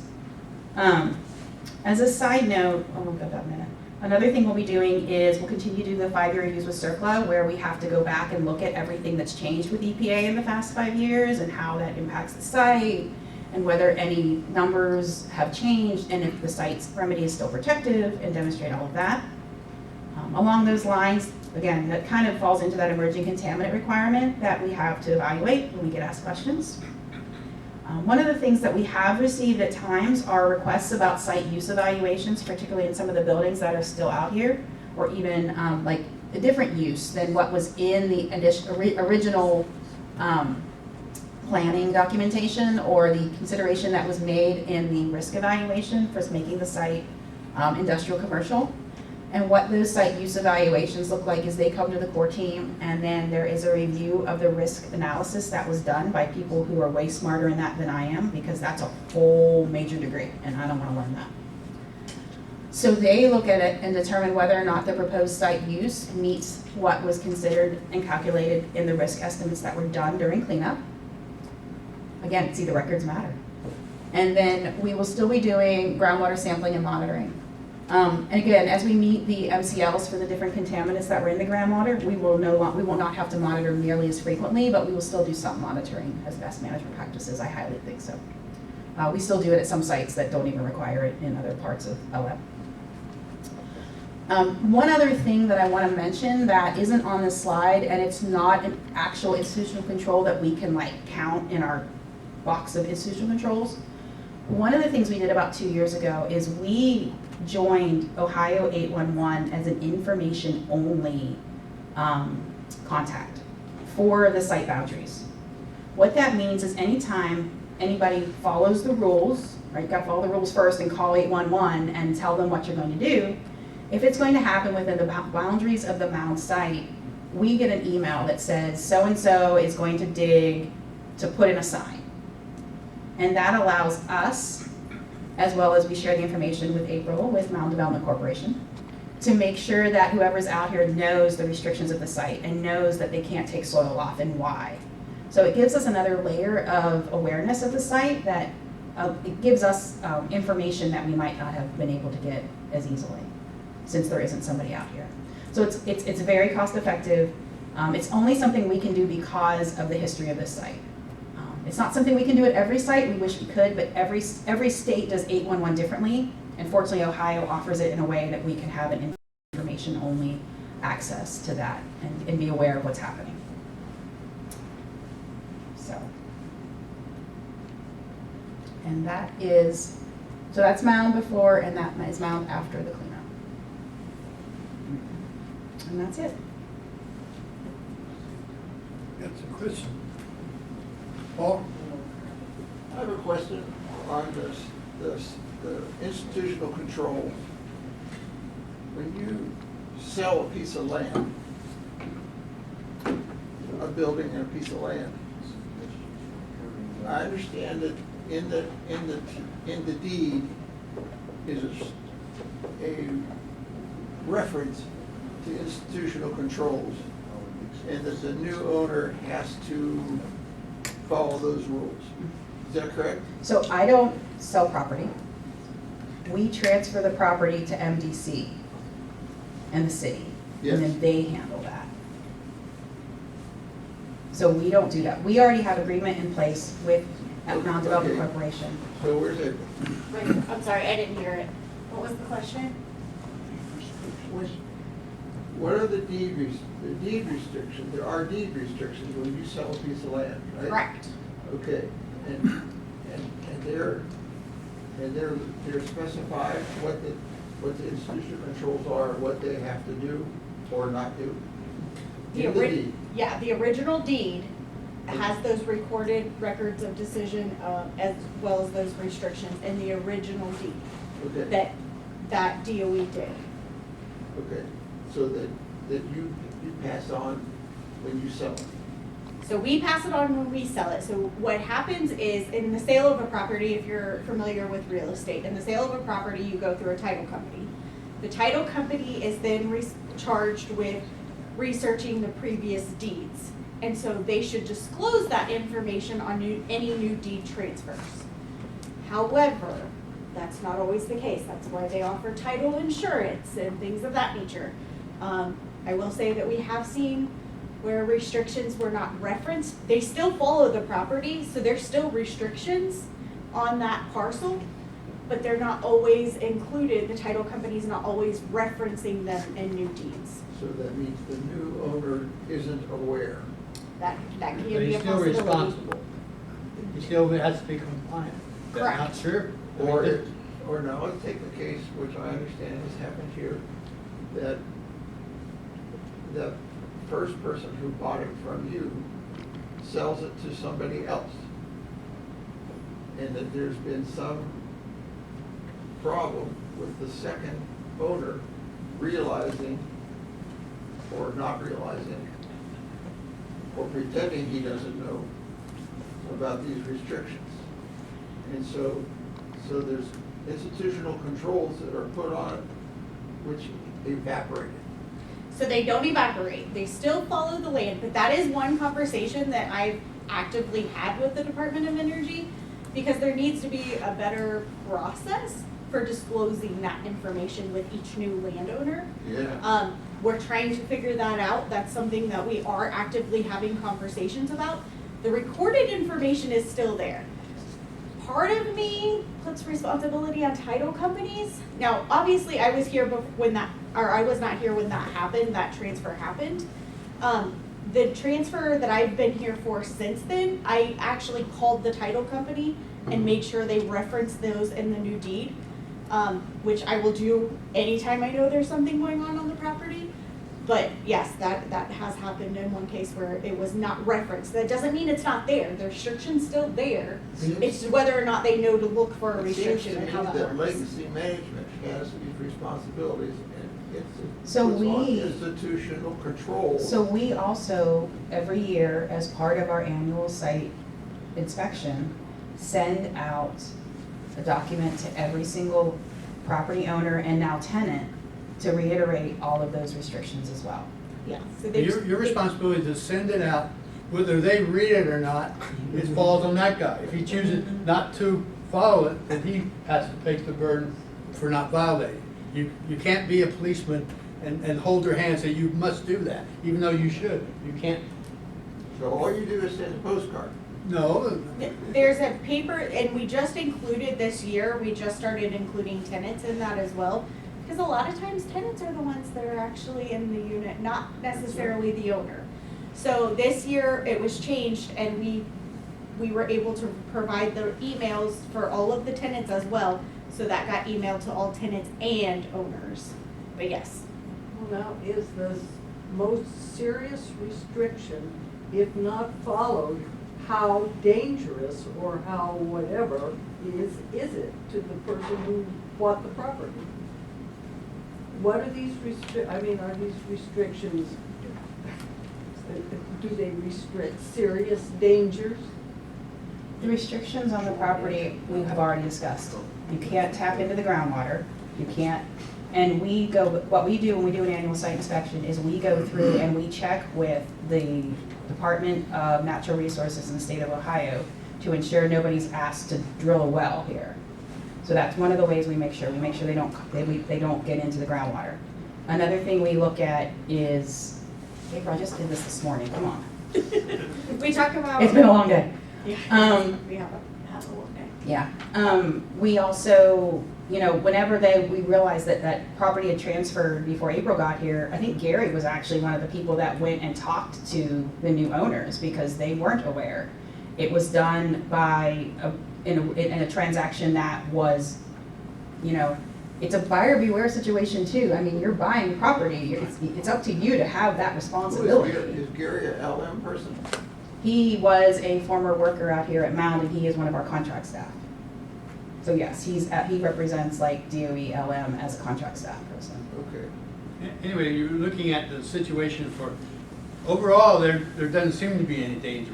As a side note, I'll go that a minute. Another thing we'll be doing is we'll continue to do the 5-year reviews with CERCLA, where we have to go back and look at everything that's changed with EPA in the past 5 years and how that impacts the site and whether any numbers have changed and if the site's remedy is still protective, and demonstrate all of that. Along those lines, again, that kind of falls into that emerging contaminant requirement that we have to evaluate when we get asked questions. One of the things that we have received at times are requests about site use evaluations, particularly in some of the buildings that are still out here, or even like a different use than what was in the original planning documentation or the consideration that was made in the risk evaluation for making the site industrial commercial. And what those site use evaluations look like is they come to the core team, and then there is a review of the risk analysis that was done by people who are way smarter in that than I am, because that's a whole major degree, and I don't want to learn that. So they look at it and determine whether or not the proposed site use meets what was considered and calculated in the risk estimates that were done during cleanup. Again, see, the records matter. And then we will still be doing groundwater sampling and monitoring. And again, as we meet the MCLs for the different contaminants that were in the groundwater, we will not have to monitor nearly as frequently, but we will still do some monitoring as best management practices. I highly think so. We still do it at some sites that don't even require it in other parts of LM. One other thing that I want to mention that isn't on this slide, and it's not an actual institutional control that we can like count in our box of institutional controls. One of the things we did about 2 years ago is we joined Ohio 811 as an information only contact for the site boundaries. What that means is anytime anybody follows the rules, right, you gotta follow the rules first and call 811 and tell them what you're going to do. If it's going to happen within the boundaries of the Mound Site, we get an email that says so-and-so is going to dig to put in a sign. And that allows us, as well as we share the information with April, with Mound Development Corporation, to make sure that whoever's out here knows the restrictions of the site and knows that they can't take soil off and why. So it gives us another layer of awareness of the site that it gives us information that we might not have been able to get as easily, since there isn't somebody out here. So it's very cost effective. It's only something we can do because of the history of this site. It's not something we can do at every site. We wish we could, but every state does 811 differently. And fortunately, Ohio offers it in a way that we can have an information-only access to that and be aware of what's happening. So, and that's Mound before, and that is Mound after the cleanup. And that's it. That's a question. Paul? I have a question on the institutional control. When you sell a piece of land, a building and a piece of land, I understand that in the deed is a reference to institutional controls, and that the new owner has to follow those rules. Is that correct? So I don't sell property. We transfer the property to MDC and the city, Yes. and then they handle that. So we don't do that. We already have agreement in place with Mound Development Okay. Corporation. So where's it? Wait, I'm sorry, I didn't hear it. What was the question? What are the deed restrictions? There are deed restrictions when you sell a piece of land, right? Correct. Okay, and they're specified what the institutional controls are, what they have to do or not do? In the deed. Yeah, the original deed has those recorded records of decision, as well as those restrictions in the original deed Okay, that DOE did. okay, so that you pass on when you sell it. So we pass it on when we sell it. So what happens is, in the sale of a property, if you're familiar with real estate, in the sale of a property, you go through a title company. The title company is then charged with researching the previous deeds. And so they should disclose that information on any new deed transfers. However, that's not always the case. That's why they offer title insurance and things of that nature. I will say that we have seen where restrictions were not referenced. They still follow the property, so there's still restrictions on that parcel, but they're not always included. The title company's not always referencing them in new deeds. So that means the new owner isn't aware. That can But be a he's still possibility. responsible. He still has to be compliant. Is that Correct. not true? Or now, let's take the case, which I understand has happened here, that the first person who bought it from you sells it to somebody else. And that there's been some problem with the second owner realizing or not realizing or pretending he doesn't know about these restrictions. And so there's institutional controls that are put on it which evaporate it. So they don't evaporate, they still follow the land, but that is one conversation that I've actively had with the Department of Energy, because there needs to be a better process for disclosing that information with each new landowner. Yeah. We're trying to figure that out, that's something that we are actively having conversations about. The recorded information is still there. Part of me puts responsibility on title companies. Now, obviously, I was here I was not here when that happened, that transfer happened. The transfer that I've been here for since then, I actually called the title company and made sure they referenced those in the new deed, which I will do anytime I know there's something going on the property. But yes, that has happened in one case where it was not referenced. That doesn't mean it's not there. The restriction's still there. It's whether or not they know to look for a restriction and how that It works. seems to me that legacy management has these responsibilities, and it's So puts on we- institutional control. So we also, every year, as part of our annual site inspection, send out a document to every single property owner and now tenant to reiterate all of those restrictions as well. Yeah, so they Your responsibility is to send it out, whether they read it or not, it falls on that guy. If he chooses not to follow it, then he has to take the burden for not violating. You can't be a policeman and hold their hand and say, you must do that, even though you should. You can't, So all you do is send a postcard. no. There's a paper, and we just included this year, we just started including tenants in that as well. Because a lot of times tenants are the ones that are actually in the unit, not necessarily the owner. So this year it was changed, and we were able to provide the emails for all of the tenants as well. So that got emailed to all tenants and owners. But yes, Well, now, is the most serious restriction, if not followed, how dangerous or how whatever is it to the person who bought the property? What are these are these restrictions, do they restrict serious dangers? The restrictions on the property, we have already discussed. You can't tap into the groundwater, you can't, and what we do when we do an annual site inspection is we go through and we check with the Department of Natural Resources in the state of Ohio to ensure nobody's asked to drill a well here. So that's one of the ways we make sure they don't get into the groundwater. Another thing we look at is, April, I just did this morning, come on. we talk about. It's been a long day. Yeah, we have a long day. Yeah, we also, whenever we realized that property had transferred before April got here, I think Gary was actually one of the people that went and talked to the new owners because they weren't aware. It was done in a transaction that was, it's a buyer beware situation too. I mean, you're buying property, it's up to you to have that responsibility. Is Gary a LM person? He was a former worker out here at Mound, and he is one of our contract staff. So yes, he represents like DOE, LM as a contract staff person. Okay. Anyway, you're looking at the situation for, overall, there doesn't seem to be any danger.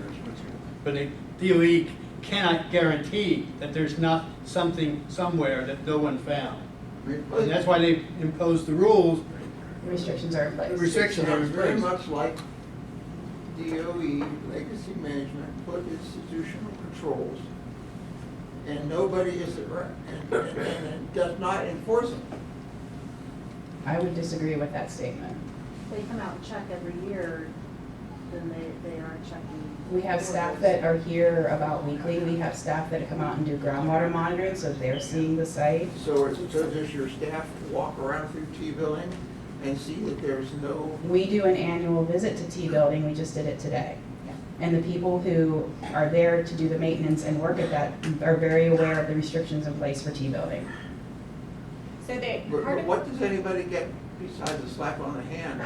But the DOE cannot guarantee that there's not something somewhere that no one found. And that's why they imposed the rules. The restrictions are in The place. restrictions are Sounds in very place. much like DOE, legacy management, put institutional controls, and nobody is, and does not enforce them. I would disagree with that statement. They come out and check every year, then they aren't checking. We have staff that are here about weekly. We have staff that come out and do groundwater monitoring, so they're seeing the site. So does your staff walk around through T-building and see that there's no, We do an annual visit to T building. We just did it today. And the people who are there to do the maintenance and work at that are very aware of the restrictions in place for T building. So part of what does anybody get besides a slap on the hand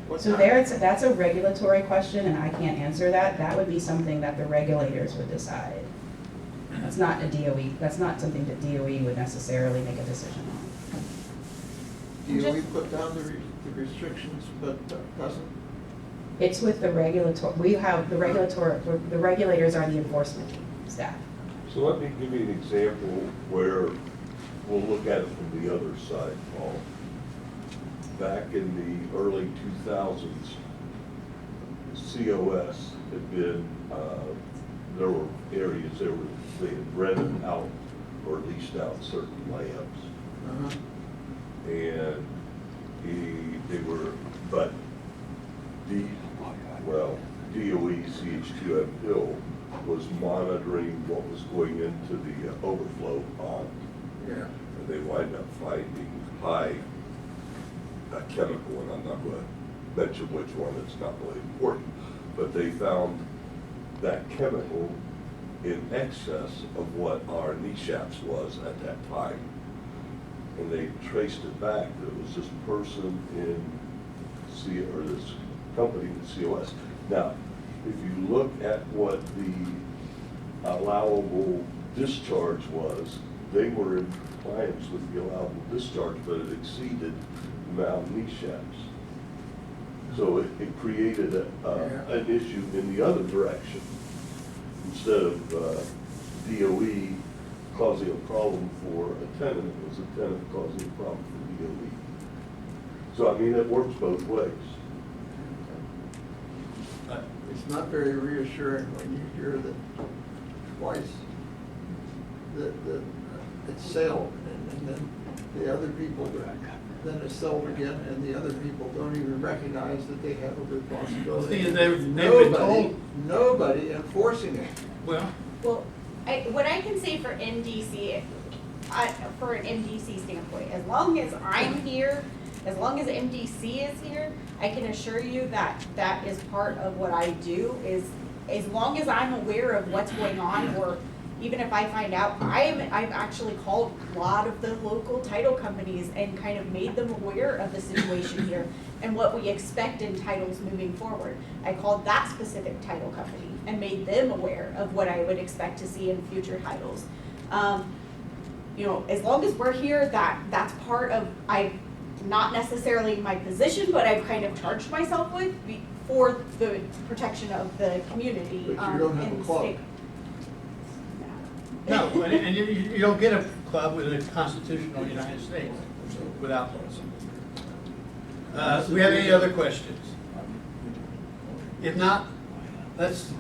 What So time? that's a regulatory question, and I can't answer that. That would be something that the regulators would decide. That's not a DOE, that's not something that DOE would necessarily make a decision on. DOE put down the restrictions, but doesn't? It's with the we have the regulators are the enforcement staff. So let me give you an example where we'll look at it from the other side, Paul. Back in the early 2000s, COS had been, there were areas they had rented out or leased out certain layups. Uh-huh. And they were, but DOE CH2M Hill was monitoring what was going into the overflow pond. Yeah. And they wind up finding high chemical, and I'm not going to mention which one, it's not really important, but they found that chemical in excess of what our NESHAPS was at that time. And they traced it back. There was this person in this company in COS. Now, if you look at what the allowable discharge was, they were in compliance with the allowable discharge, but it exceeded the amount of NESHAPS. So it created an issue in the other direction. Instead of DOE causing a problem for a tenant, it was a tenant causing a problem for DOE. So, I mean, it works both ways. It's not very reassuring when you hear that twice that it's sold, and then the other people, then it's sold again, and the other people don't even recognize that they have a responsibility. See, they've been told. Nobody enforcing it. Well, Well, what I can say for MDC, for an MDC standpoint, as long as I'm here, as long as MDC is here, I can assure you that that is part of what I do, is as long as I'm aware of what's going on, or even if I find out, I've actually called a lot of the local title companies and kind of made them aware of the situation here and what we expect in titles moving forward. I called that specific title company and made them aware of what I would expect to see in future titles. You know, as long as we're here, that's part of, not necessarily my position, but I've kind of charged myself with for the protection of the community. But you don't have in a club. state. no, and you don't get a club with a constitutional United States without those. Do we have any other questions? If not, let's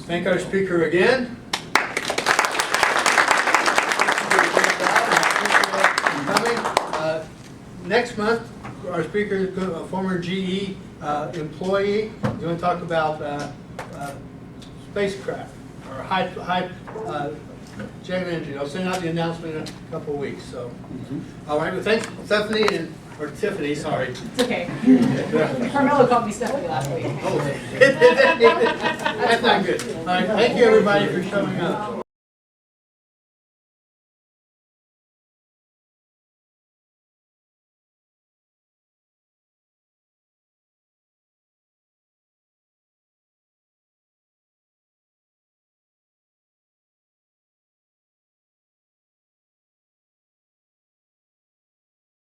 thank our speaker again. Coming. Next month, our speaker is a former GE employee. He's going to talk about spacecraft or high jet engine. I'll send out the announcement in a couple of weeks. So, all right. Well, thanks, Stephanie or Tiffany. Sorry. It's okay. Carmelo called me Stephanie last week. Oh, that's not good. All right. Thank you, everybody, for showing up.